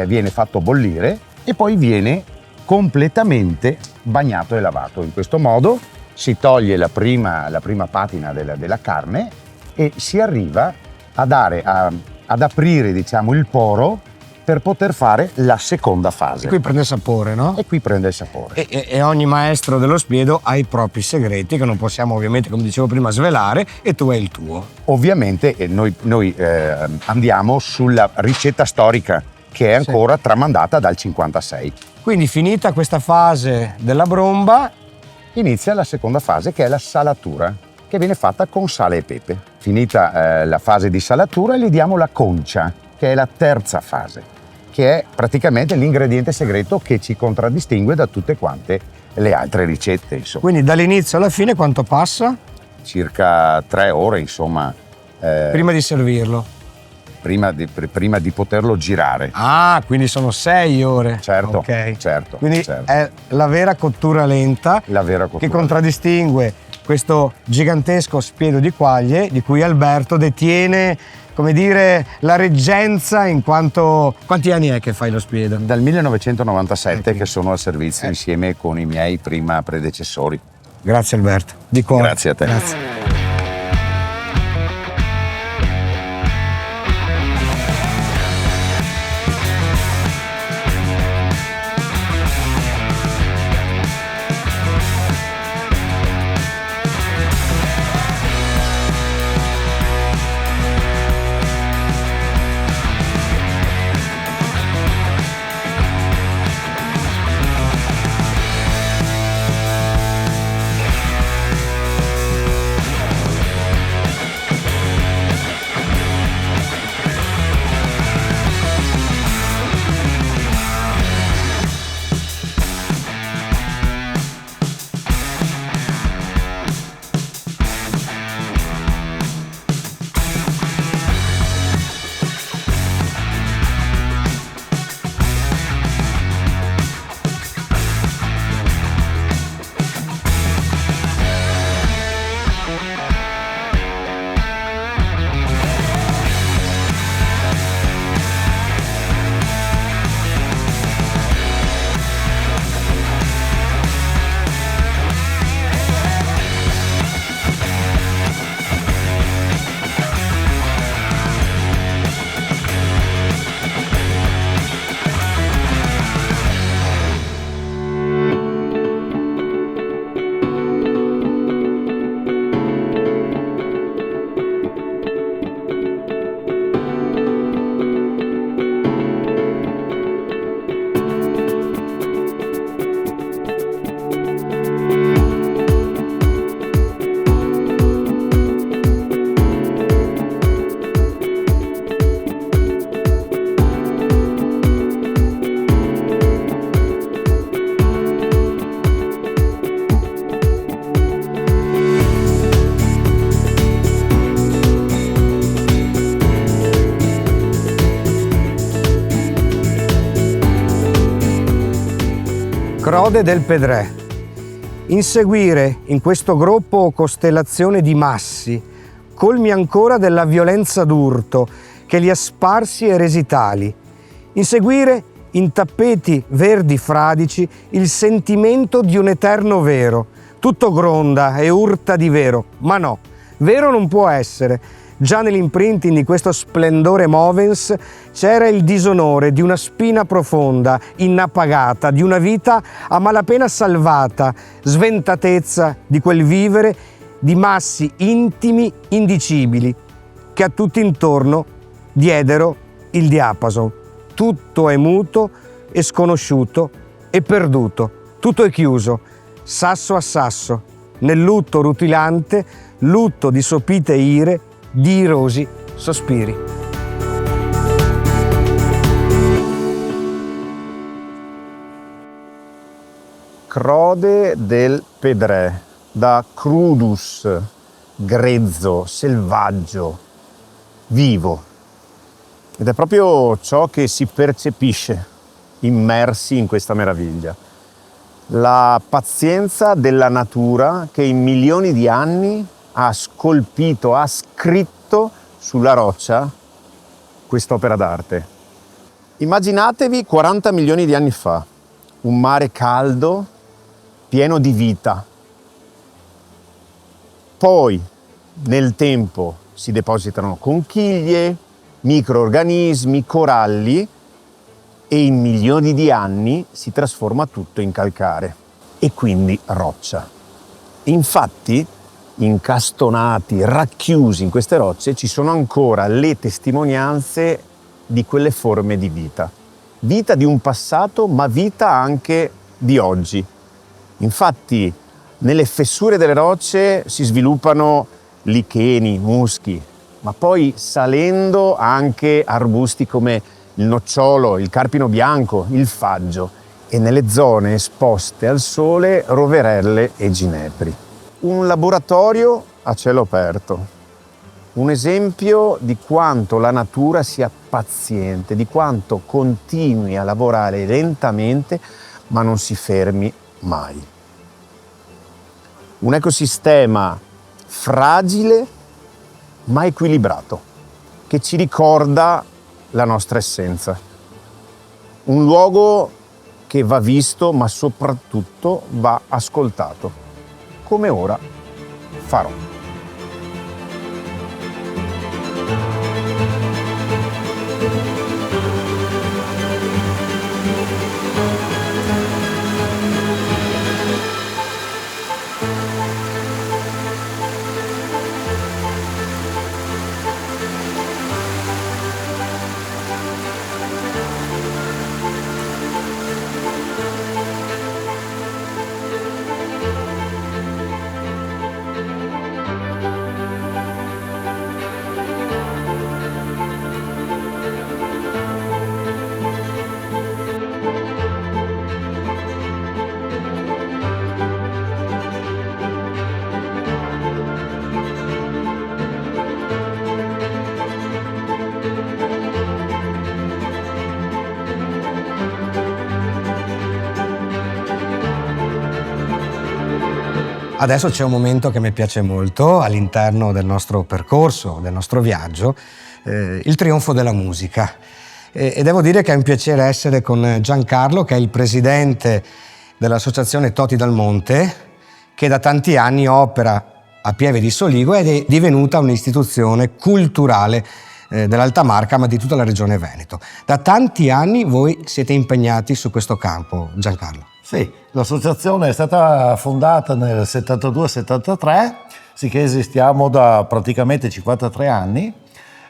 Speaker 9: viene fatto bollire e poi viene completamente bagnato e lavato. In questo modo si toglie la prima patina della carne e si arriva ad aprire, diciamo, il poro per poter fare la seconda fase.
Speaker 1: E qui prende sapore, no?
Speaker 9: E qui prende il sapore.
Speaker 1: E ogni maestro dello spiedo ha i propri segreti che non possiamo ovviamente, come dicevo prima, svelare, e tu hai il tuo.
Speaker 9: Ovviamente noi andiamo sulla ricetta storica che è ancora tramandata dal 56.
Speaker 1: Quindi finita questa fase della bromba,
Speaker 9: inizia la seconda fase, che è la salatura, che viene fatta con sale e pepe. Finita la fase di salatura, gli diamo la concia, che è la terza fase, che è praticamente l'ingrediente segreto che ci contraddistingue da tutte quante le altre ricette, insomma.
Speaker 1: Quindi dall'inizio alla fine quanto passa?
Speaker 9: Circa 3 ore, insomma,
Speaker 1: Prima di servirlo.
Speaker 9: prima di poterlo girare.
Speaker 1: Ah, quindi sono 6 ore.
Speaker 9: Certo,
Speaker 1: Ok.
Speaker 9: certo,
Speaker 1: Quindi
Speaker 9: certo.
Speaker 1: è la vera cottura lenta
Speaker 9: La vera cottura.
Speaker 1: che contraddistingue questo gigantesco spiedo di quaglie di cui Alberto detiene, come dire, la reggenza in quanto... Quanti anni è che fai lo spiedo?
Speaker 9: Dal 1997 che sono al servizio insieme con i miei prima predecessori.
Speaker 1: Grazie Alberto, di cuore.
Speaker 9: Grazie a te.
Speaker 1: Grazie. Crode del Pedrè. Inseguire in questo gruppo o costellazione di massi, colmi ancora della violenza d'urto che li ha sparsi e resi tali. Inseguire in tappeti verdi fradici il sentimento di un eterno vero. Tutto gronda e urta di vero, ma no, vero non può essere. Già nell'imprinting di questo splendore movens c'era il disonore di una spina profonda, inappagata, di una vita a malapena salvata, sventatezza di quel vivere di massi intimi indicibili che a tutti intorno diedero il diapason. Tutto è muto e sconosciuto e perduto, tutto è chiuso, sasso a sasso, nel lutto rutilante, lutto di sopite ire, di irosi sospiri.
Speaker 2: Crode del Pedrè, da crudus, grezzo, selvaggio, vivo. Ed è proprio ciò che si percepisce immersi in questa meraviglia. La pazienza della natura che in milioni di anni ha scolpito, ha scritto sulla roccia quest'opera d'arte. Immaginatevi 40 milioni di anni fa, un mare caldo, pieno di vita. Poi, nel tempo, si depositano conchiglie, microrganismi, coralli e in milioni di anni si trasforma tutto in calcare e quindi roccia. Infatti, incastonati, racchiusi in queste rocce, ci sono ancora le testimonianze di quelle forme di vita. Vita di un passato, ma vita anche di oggi. Infatti, nelle fessure delle rocce si sviluppano licheni, muschi, ma poi salendo anche arbusti come il nocciolo, il carpino bianco, il faggio e nelle zone esposte al sole roverelle e ginepri. Un laboratorio a cielo aperto, un esempio di quanto la natura sia paziente, di quanto continui a lavorare lentamente ma non si fermi mai. Un ecosistema fragile ma equilibrato, che ci ricorda la nostra essenza. Un luogo che va visto ma soprattutto va ascoltato, come ora farò.
Speaker 1: Adesso c'è un momento che mi piace molto all'interno del nostro percorso, del nostro viaggio, il trionfo della musica. E devo dire che è un piacere essere con Giancarlo, che è il presidente dell'associazione Toti dal Monte, che da tanti anni opera a Pieve di Soligo ed è divenuta un'istituzione culturale dell'Alta Marca, ma di tutta la regione Veneto. Da tanti anni voi siete impegnati su questo campo, Giancarlo.
Speaker 10: Sì, l'associazione è stata fondata nel 72-73, sì che esistiamo da praticamente 53 anni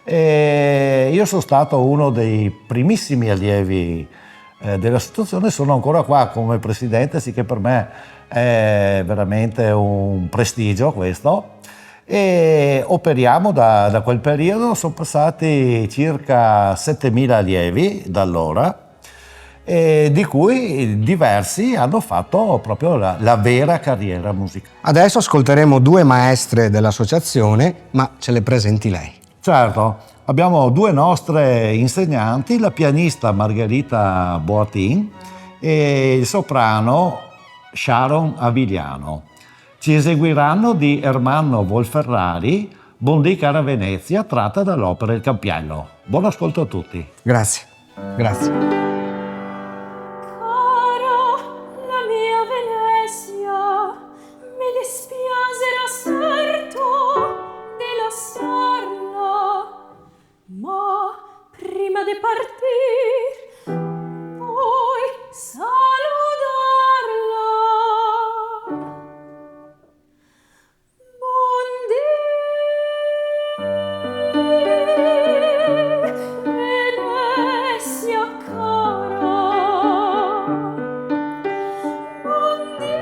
Speaker 10: e io sono stato uno dei primissimi allievi dell'associazione, sono ancora qua come presidente, sì che per me è veramente un prestigio questo. E operiamo da quel periodo, sono passati circa 7.000 allievi da allora, e di cui diversi hanno fatto proprio la vera carriera musicale.
Speaker 1: Adesso ascolteremo due maestre dell'associazione, ma ce le presenti lei.
Speaker 10: Certo, abbiamo due nostre insegnanti, la pianista Margherita Boatin e il soprano Sharon Avigliano. Ci eseguiranno di Ermanno Volferrari, Bondì cara Venezia, tratta dall'opera Il Campiello. Buon ascolto a tutti.
Speaker 1: Grazie, grazie.
Speaker 11: Prima di partir, poi saludarla. Buondì, Venezia cara. Buondì,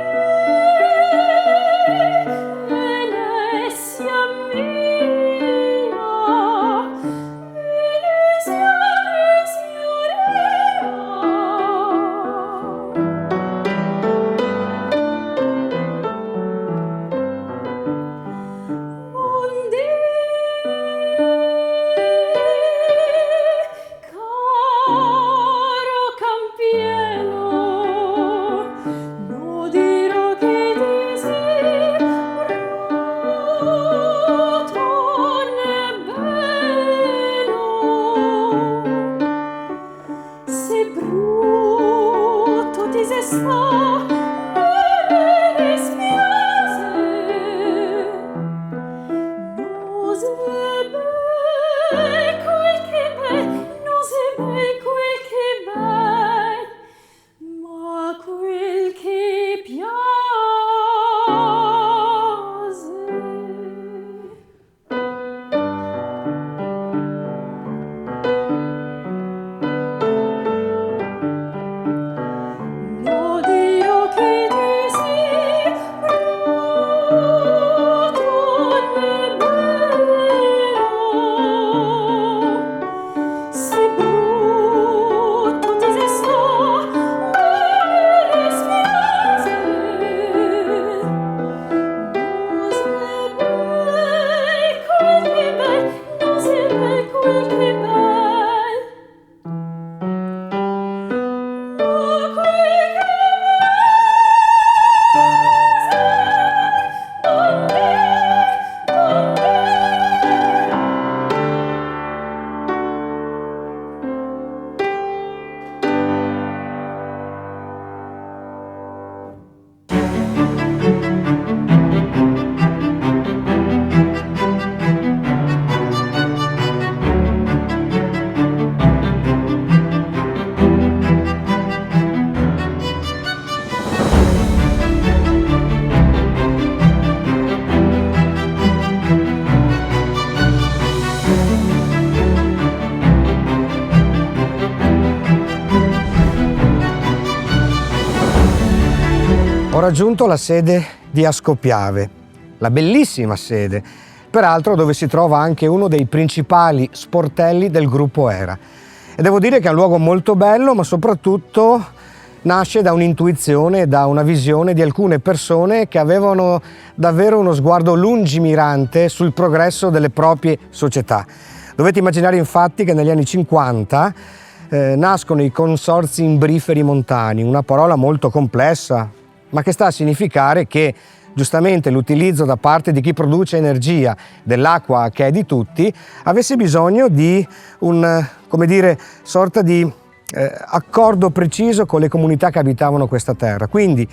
Speaker 11: Venezia mia.
Speaker 1: Ho raggiunto la sede di Ascopiave, la bellissima sede, peraltro dove si trova anche uno dei principali sportelli del gruppo Era. E devo dire che è un luogo molto bello, ma soprattutto nasce da un'intuizione, da una visione di alcune persone che avevano davvero uno sguardo lungimirante sul progresso delle proprie società. Dovete immaginare infatti che negli anni 50 nascono i consorzi imbriferi montani, una parola molto complessa, ma che sta a significare che giustamente l'utilizzo da parte di chi produce energia dell'acqua che è di tutti avesse bisogno di un, come dire, sorta di accordo preciso con le comunità che abitavano questa terra. Quindi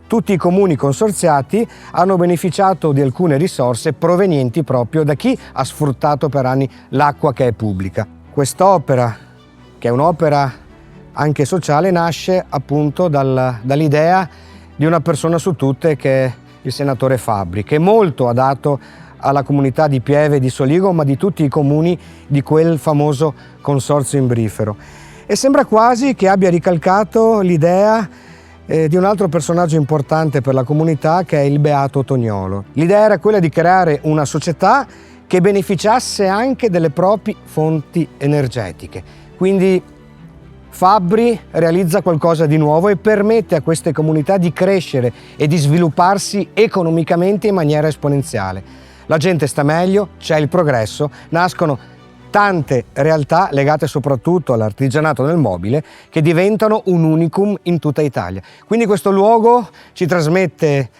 Speaker 1: tutti i comuni consorziati hanno beneficiato di alcune risorse provenienti proprio da chi ha sfruttato per anni l'acqua che è pubblica. Quest'opera, che è un'opera anche sociale, nasce appunto dall'idea di una persona su tutte, che è il senatore Fabbri, che molto ha dato alla comunità di Pieve e di Soligo, ma di tutti i comuni di quel famoso consorzio imbrifero. E sembra quasi che abbia ricalcato l'idea di un altro personaggio importante per la comunità, che è il Beato Toniolo. L'idea era quella di creare una società che beneficiasse anche delle proprie fonti energetiche. Quindi Fabbri realizza qualcosa di nuovo e permette a queste comunità di crescere e di svilupparsi economicamente in maniera esponenziale. La gente sta meglio, c'è il progresso, nascono tante realtà legate soprattutto all'artigianato del mobile che diventano un unicum in tutta Italia. Quindi questo luogo ci trasmette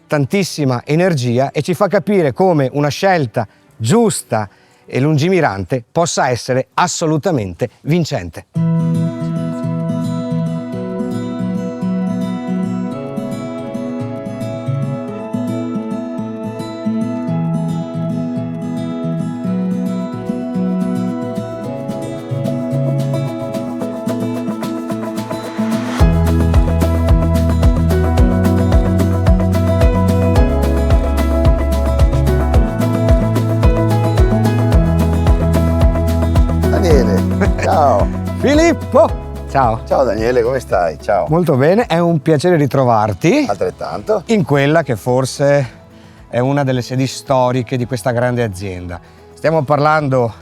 Speaker 1: tantissima energia e ci fa capire come una scelta giusta e lungimirante possa essere assolutamente vincente.
Speaker 9: Ciao.
Speaker 1: Filippo! Ciao.
Speaker 9: Ciao Daniele, come stai? Ciao.
Speaker 1: Molto bene, è un piacere ritrovarti
Speaker 9: Altrettanto.
Speaker 1: in quella che forse è una delle sedi storiche di questa grande azienda. Stiamo parlando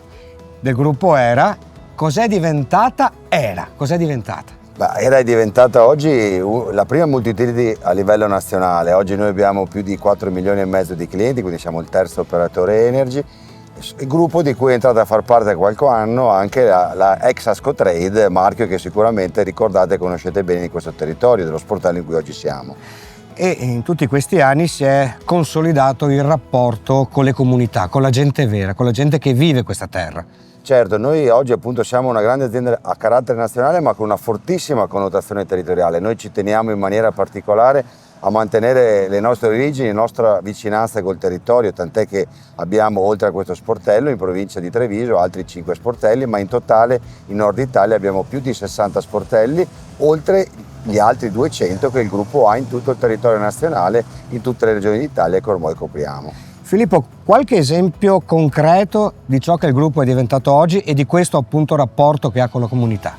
Speaker 1: del gruppo Era. Cos'è diventata Era? Cos'è diventata?
Speaker 9: Era è diventata oggi la prima multiutility a livello nazionale. Oggi noi abbiamo più di 4 milioni e mezzo di clienti, quindi siamo il terzo operatore Energy. Il gruppo di cui è entrata a far parte da qualche anno anche la ex Ascotrade, marchio che sicuramente ricordate e conoscete bene di questo territorio, dello sportello in cui oggi siamo.
Speaker 1: E in tutti questi anni si è consolidato il rapporto con le comunità, con la gente vera, con la gente che vive questa terra.
Speaker 9: Certo, noi oggi appunto siamo una grande azienda a carattere nazionale ma con una fortissima connotazione territoriale. Noi ci teniamo in maniera particolare a mantenere le nostre origini, la nostra vicinanza col territorio, tant'è che abbiamo, oltre a questo sportello, in provincia di Treviso altri 5 sportelli, ma in totale in Nord Italia abbiamo più di 60 sportelli, oltre gli altri 200 che il gruppo ha in tutto il territorio nazionale, in tutte le regioni d'Italia che ormai copriamo.
Speaker 1: Filippo, qualche esempio concreto di ciò che il gruppo è diventato oggi e di questo appunto rapporto che ha con la comunità?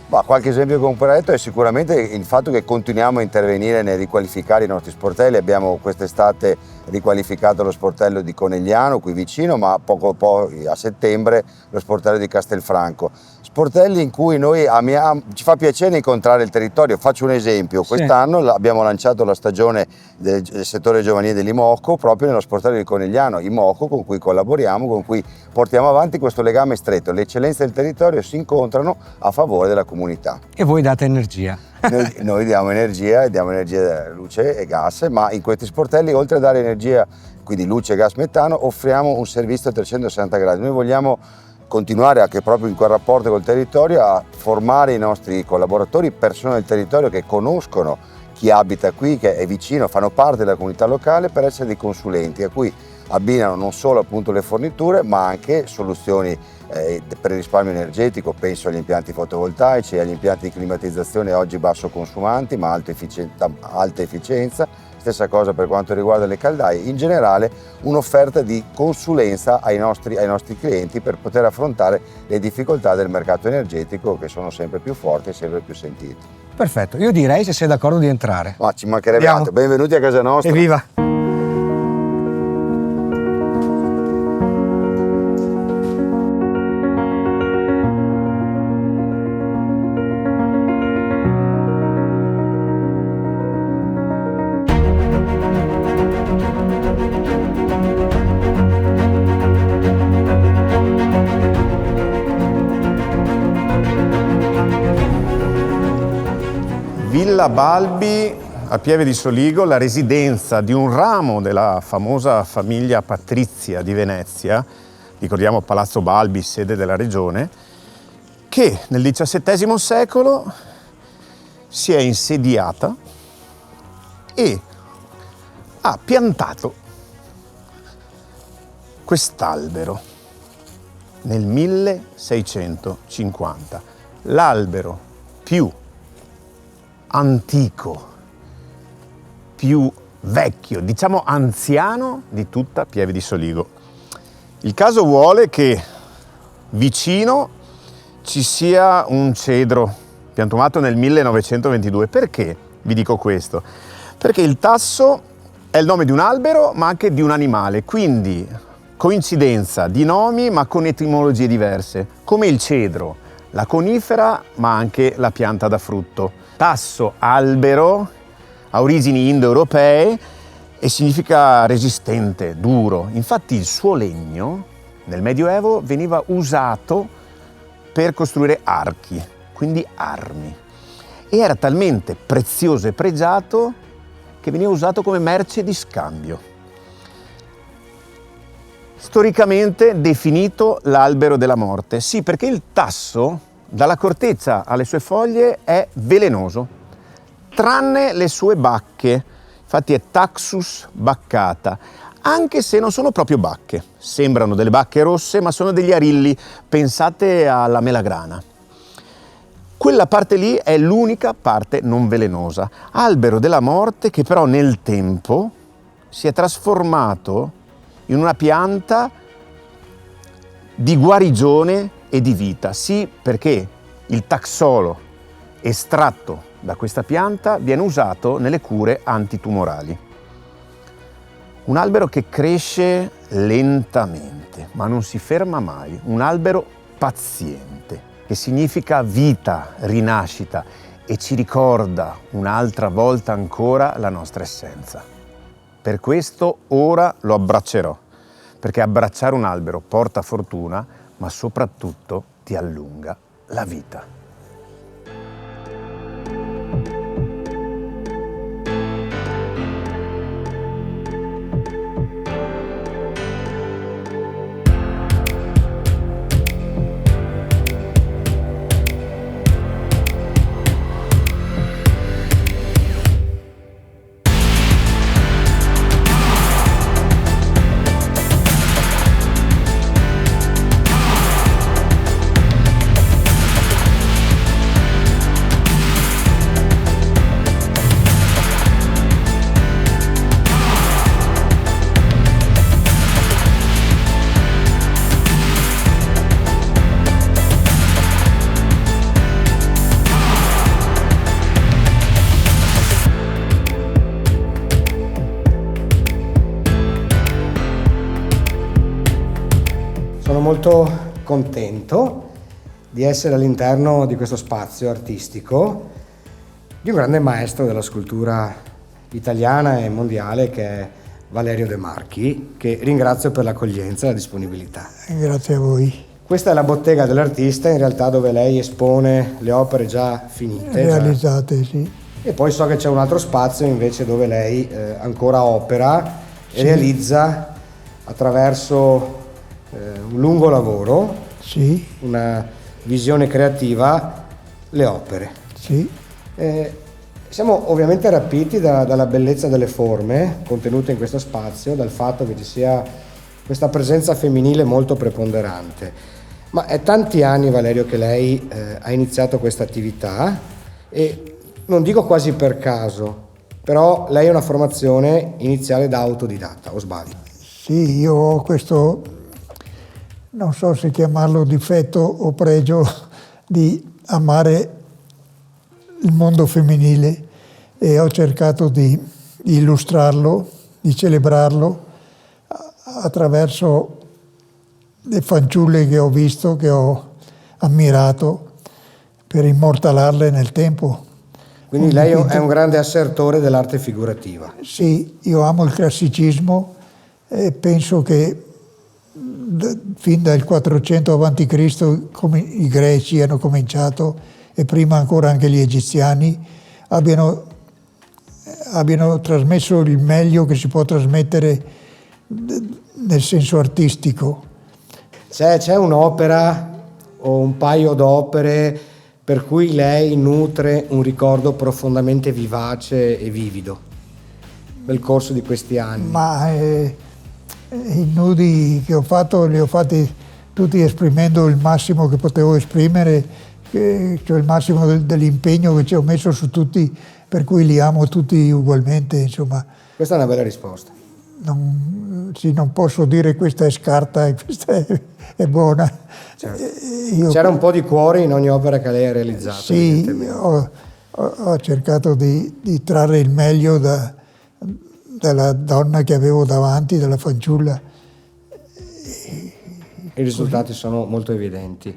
Speaker 9: Qualche esempio concreto è sicuramente il fatto che continuiamo a intervenire nel riqualificare i nostri sportelli. Abbiamo quest'estate riqualificato lo sportello di Conegliano qui vicino, ma poco poi a settembre lo sportello di Castelfranco. Sportelli in cui noi ci fa piacere incontrare il territorio. Faccio un esempio: quest'anno abbiamo lanciato la stagione del settore giovanile dell'Imoco proprio nello sportello di Conegliano, Imoco, con cui collaboriamo, con cui portiamo avanti questo legame stretto. Le eccellenze del territorio si incontrano a favore della comunità.
Speaker 1: E voi date energia.
Speaker 9: Noi diamo energia, luce e gas, ma in questi sportelli, oltre a dare energia, quindi luce, gas, metano, offriamo un servizio a 360 gradi. Noi vogliamo continuare anche proprio in quel rapporto col territorio a formare i nostri collaboratori, persone del territorio che conoscono chi abita qui, che è vicino, fanno parte della comunità locale, per essere dei consulenti a cui abbinano non solo appunto le forniture ma anche soluzioni per il risparmio energetico. Penso agli impianti fotovoltaici, agli impianti di climatizzazione oggi basso consumanti ma alta efficienza. stessa cosa per quanto riguarda le caldaie, in generale un'offerta di consulenza ai nostri clienti per poter affrontare le difficoltà del mercato energetico che sono sempre più forti e sempre più sentite.
Speaker 1: Perfetto, io direi, se sei d'accordo, di entrare.
Speaker 9: Ma ci mancherebbe
Speaker 1: Andiamo.
Speaker 9: altro. Benvenuti a casa nostra.
Speaker 1: Evviva!
Speaker 2: Villa Balbi a Pieve di Soligo, la residenza di un ramo della famosa famiglia patrizia di Venezia, ricordiamo Palazzo Balbi, sede della regione, che nel XVII secolo si è insediata e ha piantato quest'albero nel 1650, l'albero più antico, più vecchio, diciamo anziano di tutta Pieve di Soligo. Il caso vuole che vicino ci sia un cedro piantumato nel 1922. Perché vi dico questo? Perché il tasso è il nome di un albero ma anche di un animale, quindi coincidenza di nomi ma con etimologie diverse, come il cedro, la conifera ma anche la pianta da frutto. Tasso, albero, ha origini indoeuropee e significa resistente, duro. Infatti il suo legno nel Medioevo veniva usato per costruire archi, quindi armi. E era talmente prezioso e pregiato che veniva usato come merce di scambio. Storicamente definito l'albero della morte. Sì, perché il tasso, dalla corteccia alle sue foglie, è velenoso, tranne le sue bacche. Infatti è Taxus baccata, anche se non sono proprio bacche. Sembrano delle bacche rosse, ma sono degli arilli. Pensate alla melagrana. Quella parte lì è l'unica parte non velenosa. Albero della morte che però nel tempo si è trasformato in una pianta di guarigione e di vita. Sì, perché il taxolo estratto da questa pianta viene usato nelle cure antitumorali. Un albero che cresce lentamente, ma non si ferma mai. Un albero paziente, che significa vita, rinascita e ci ricorda un'altra volta ancora la nostra essenza. Per questo ora lo abbraccerò, perché abbracciare un albero porta fortuna, ma soprattutto ti allunga la vita.
Speaker 1: Sono molto contento di essere all'interno di questo spazio artistico di un grande maestro della scultura italiana e mondiale che è Valerio De Marchi, che ringrazio per l'accoglienza e la disponibilità.
Speaker 12: Grazie a voi.
Speaker 1: Questa è la bottega dell'artista, in realtà, dove lei espone le opere già finite.
Speaker 12: Realizzate, sì.
Speaker 1: E poi so che c'è un altro spazio invece dove lei ancora opera e realizza attraverso un lungo lavoro,
Speaker 12: sì,
Speaker 1: una visione creativa, le opere.
Speaker 12: Sì.
Speaker 1: Siamo ovviamente rapiti dalla bellezza delle forme contenute in questo spazio, dal fatto che ci sia questa presenza femminile molto preponderante. Ma è tanti anni, Valerio, che lei ha iniziato questa attività e non dico quasi per caso, Però lei ha una formazione iniziale da autodidatta, o sbaglio?
Speaker 12: Sì, io ho questo, non so se chiamarlo difetto o pregio, di amare il mondo femminile e ho cercato di illustrarlo, di celebrarlo attraverso le fanciulle che ho visto, che ho ammirato, per immortalarle nel tempo.
Speaker 1: Quindi lei è un grande assertore dell'arte figurativa.
Speaker 12: Sì, io amo il classicismo e penso che fin dal 400 a.C. come i greci hanno cominciato, e prima ancora anche gli egiziani, abbiano trasmesso il meglio che si può trasmettere nel senso artistico.
Speaker 1: C'è un'opera o un paio d'opere per cui lei nutre un ricordo profondamente vivace e vivido nel corso di questi anni?
Speaker 12: Ma i nudi che ho fatto li ho fatti tutti esprimendo il massimo che potevo esprimere, cioè il massimo dell'impegno che ci ho messo su tutti, per cui li amo tutti ugualmente, insomma.
Speaker 1: Questa è una bella risposta.
Speaker 12: Non posso dire questa è scarta e questa è buona.
Speaker 1: Certo. C'era un po' di cuore in ogni opera che lei ha realizzato.
Speaker 12: Sì, ho cercato di trarre il meglio dalla donna che avevo davanti, dalla fanciulla.
Speaker 1: I risultati sono molto evidenti,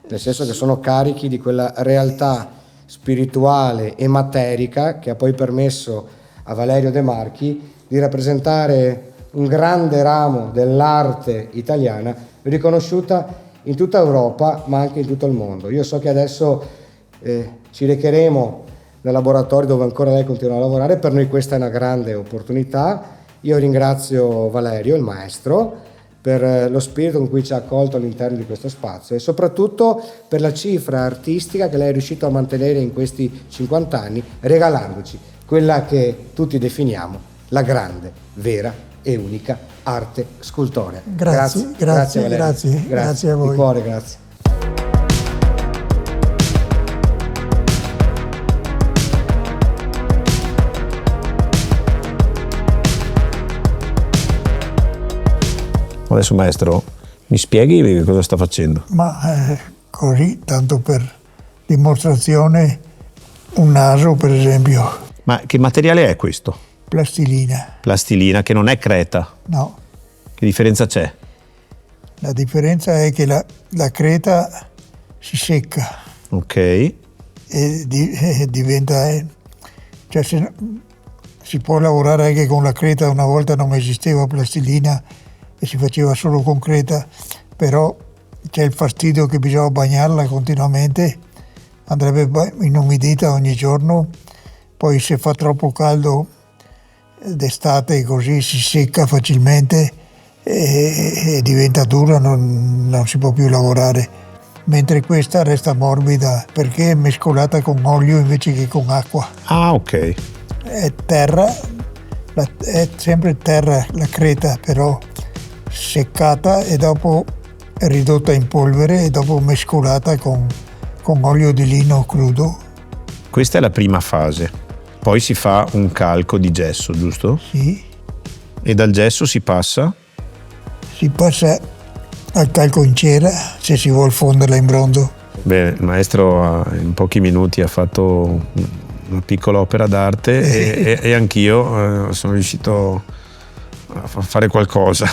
Speaker 1: nel senso che sono carichi di quella realtà spirituale e materica che ha poi permesso a Valerio De Marchi di rappresentare un grande ramo dell'arte italiana riconosciuta in tutta Europa ma anche in tutto il mondo. Io so che adesso ci recheremo nel laboratorio dove ancora lei continua a lavorare, per noi questa è una grande opportunità. Io ringrazio Valerio, il maestro, per lo spirito con cui ci ha accolto all'interno di questo spazio e soprattutto per la cifra artistica che lei è riuscito a mantenere in questi 50 anni, regalandoci quella che tutti definiamo la grande, vera e unica arte scultorea.
Speaker 12: Grazie a voi.
Speaker 1: Di cuore, grazie.
Speaker 13: Adesso maestro, mi spieghi cosa sta facendo?
Speaker 12: Ma così, tanto per dimostrazione, un naso per esempio.
Speaker 13: Ma che materiale è questo?
Speaker 12: Plastilina.
Speaker 13: Plastilina, che non è creta.
Speaker 12: No.
Speaker 13: Che differenza c'è?
Speaker 12: La differenza è che la creta si secca.
Speaker 13: Ok.
Speaker 12: E diventa... cioè si può lavorare anche con la creta, una volta non esisteva plastilina e si faceva solo con creta, però c'è il fastidio che bisogna bagnarla continuamente, andrebbe inumidita ogni giorno, poi se fa troppo caldo d'estate così si secca facilmente e diventa dura, non si può più lavorare, mentre questa resta morbida perché è mescolata con olio invece che con acqua.
Speaker 13: Ah, ok.
Speaker 12: È terra, è sempre terra la creta, però seccata e dopo ridotta in polvere e dopo mescolata con olio di lino crudo.
Speaker 13: Questa è la prima fase, poi si fa un calco di gesso, giusto?
Speaker 12: Sì.
Speaker 13: E dal gesso si passa?
Speaker 12: Si passa al calco in cera se si vuol fonderla in bronzo.
Speaker 13: Bene, il maestro in pochi minuti ha fatto una piccola opera d'arte e anch'io sono riuscito a fare qualcosa,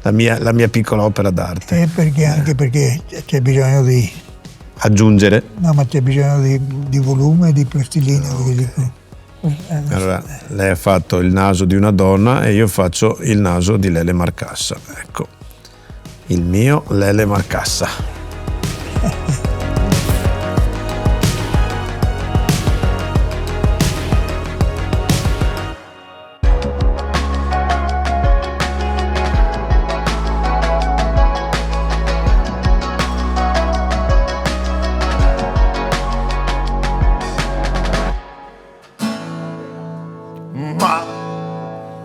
Speaker 13: la mia piccola opera d'arte.
Speaker 12: Anche perché c'è bisogno di
Speaker 13: aggiungere?
Speaker 12: No, ma c'è bisogno di volume, di plastilina.
Speaker 13: Allora, lei ha fatto il naso di una donna e io faccio il naso di Lele Marcassa. Ecco, il mio Lele Marcassa.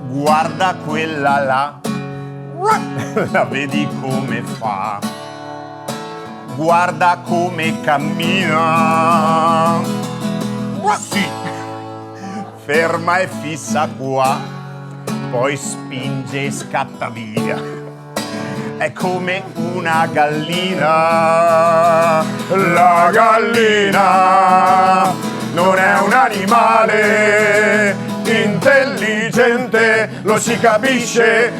Speaker 2: Guarda quella là, la vedi come fa, guarda come cammina, sì, ferma e fissa qua, poi spinge e scatta via. È come una gallina. La gallina non è un animale intelligente, lo si capisce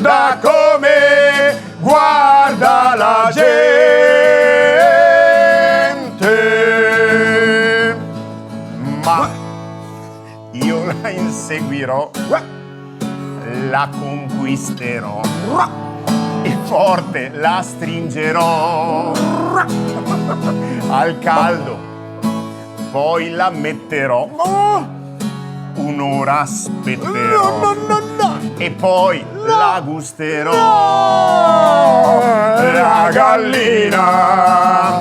Speaker 2: da come guarda la gente. Ma io la inseguirò, la conquisterò e forte la stringerò al caldo, poi la metterò, un'ora aspetterò e poi la gusterò. La gallina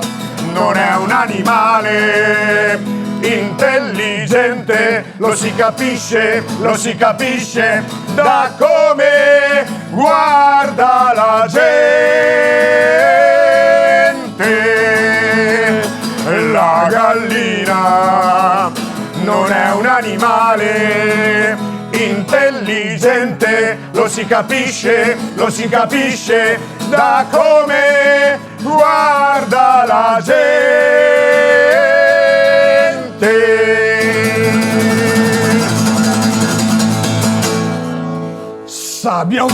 Speaker 2: non è un animale intelligente, lo si capisce da come guarda la gente. La gallina non è un animale intelligente, lo si capisce da come guarda la gente. Sabio.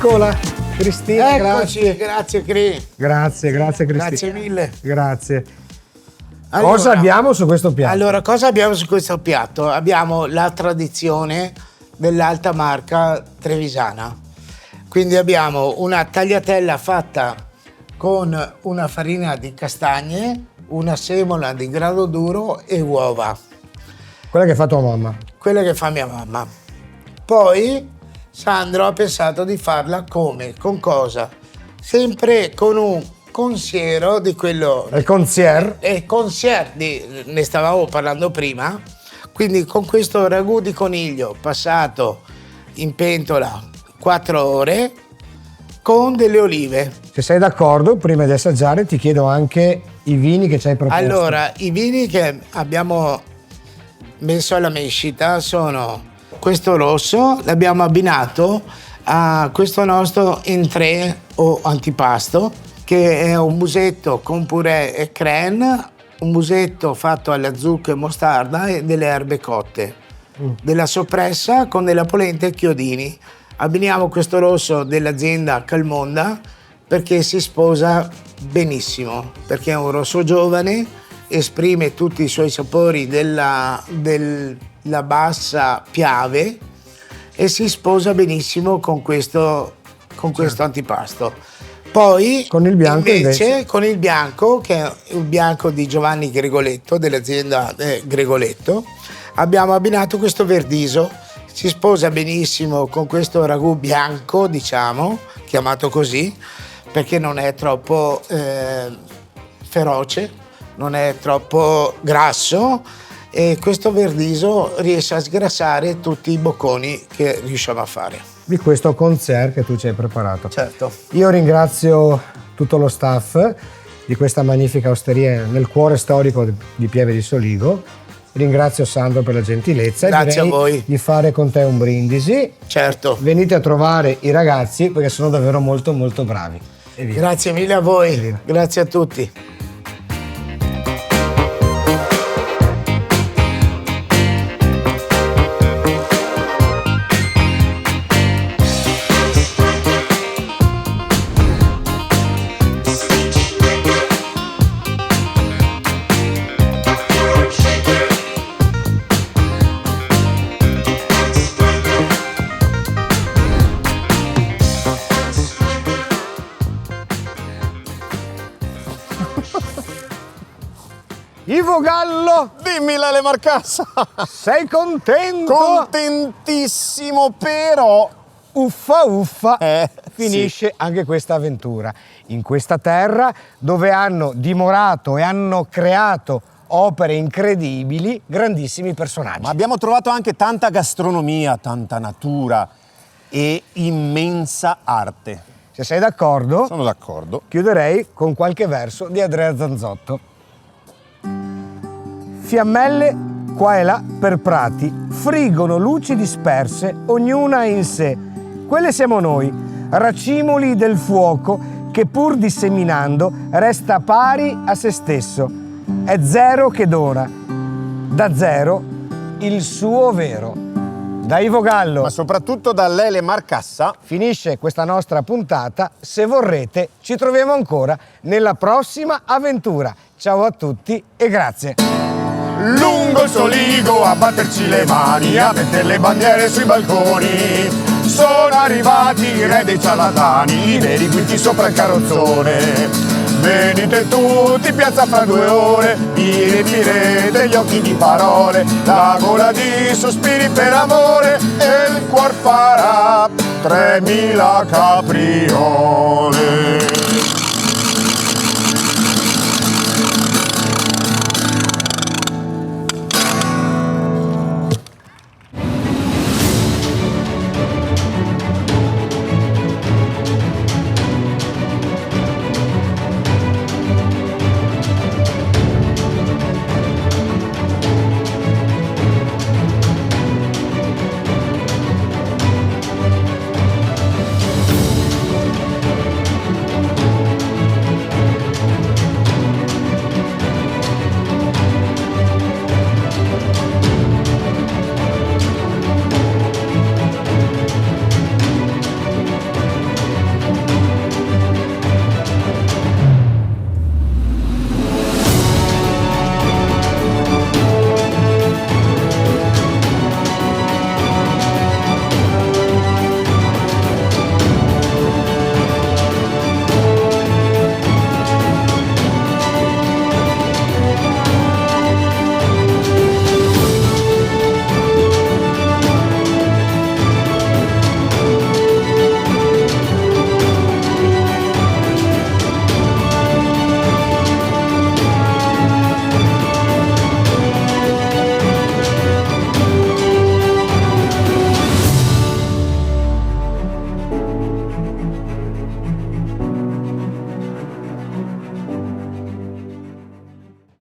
Speaker 1: Eccola, Cristina,
Speaker 14: Eccoci, grazie Cri.
Speaker 1: Grazie Cristina.
Speaker 14: Grazie mille.
Speaker 1: Grazie.
Speaker 14: Allora,
Speaker 1: cosa abbiamo su questo piatto?
Speaker 14: Allora, cosa abbiamo su questo piatto? Abbiamo la tradizione dell'alta marca trevisana. Quindi abbiamo una tagliatella fatta con una farina di castagne, una semola di grano duro e uova.
Speaker 1: Quella che fa tua mamma.
Speaker 14: Quella che fa mia mamma. Poi Sandro ha pensato di farla come? Con cosa? Sempre con un consiero di quello...
Speaker 1: Il consier?
Speaker 14: Ne stavamo parlando prima. Quindi con questo ragù di coniglio passato in pentola 4 ore con delle olive.
Speaker 1: Se sei d'accordo, prima di assaggiare ti chiedo anche i vini che ci hai proposto.
Speaker 14: Allora, i vini che abbiamo messo alla mescita sono questo rosso, l'abbiamo abbinato a questo nostro entrée o antipasto, che è un musetto con purè e crème, un musetto fatto alla zucca e mostarda e delle erbe cotte, della soppressa con della polenta e chiodini. Abbiniamo questo rosso dell'azienda Calmonda perché si sposa benissimo, perché è un rosso giovane, esprime tutti i suoi sapori della bassa Piave e si sposa benissimo con questo antipasto. Poi con il bianco, che è il bianco di Giovanni Gregoletto, dell'azienda Gregoletto, abbiamo abbinato questo verdiso. Si sposa benissimo con questo ragù bianco, diciamo, chiamato così, perché non è troppo feroce, non è troppo grasso, e questo verdiso riesce a sgrassare tutti i bocconi che riusciamo a fare.
Speaker 1: Di questo concert che tu ci hai preparato.
Speaker 14: Certo.
Speaker 1: Io ringrazio tutto lo staff di questa magnifica osteria nel cuore storico di Pieve di Soligo. Ringrazio Sandro per la gentilezza.
Speaker 14: Grazie a voi.
Speaker 1: Di fare con te un brindisi.
Speaker 14: Certo.
Speaker 1: Venite a trovare i ragazzi perché sono davvero molto molto bravi.
Speaker 14: Grazie mille a voi, grazie a tutti.
Speaker 1: Vogallo!
Speaker 2: Dimmi Lele Marcassa!
Speaker 1: Sei contento?
Speaker 2: Contentissimo, però
Speaker 1: Uffa uffa, finisce
Speaker 2: sì.
Speaker 1: anche questa avventura. In questa terra dove hanno dimorato e hanno creato opere incredibili, grandissimi personaggi.
Speaker 2: Ma abbiamo trovato anche tanta gastronomia, tanta natura e immensa arte.
Speaker 1: Se sei d'accordo,
Speaker 2: Sono d'accordo.
Speaker 1: chiuderei con qualche verso di Andrea Zanzotto. Fiammelle qua e là per prati, friggono luci disperse, ognuna in sé. Quelle siamo noi, racimoli del fuoco che pur disseminando resta pari a se stesso. È zero che dona, da zero il suo vero. Da Ivo Gallo,
Speaker 2: Ma soprattutto da Lele Marcassa.
Speaker 1: finisce questa nostra puntata. Se vorrete, ci troviamo ancora nella prossima avventura. Ciao a tutti e grazie.
Speaker 2: Lungo il Soligo a batterci le mani, a mettere le bandiere sui balconi. Sono arrivati i re dei ciarlatani, i veri guinti sopra il carrozzone. Venite tutti, piazza fra 2 ore, vi riempirete gli occhi di parole, la gola di sospiri per amore e il cuor farà 3000 capriole.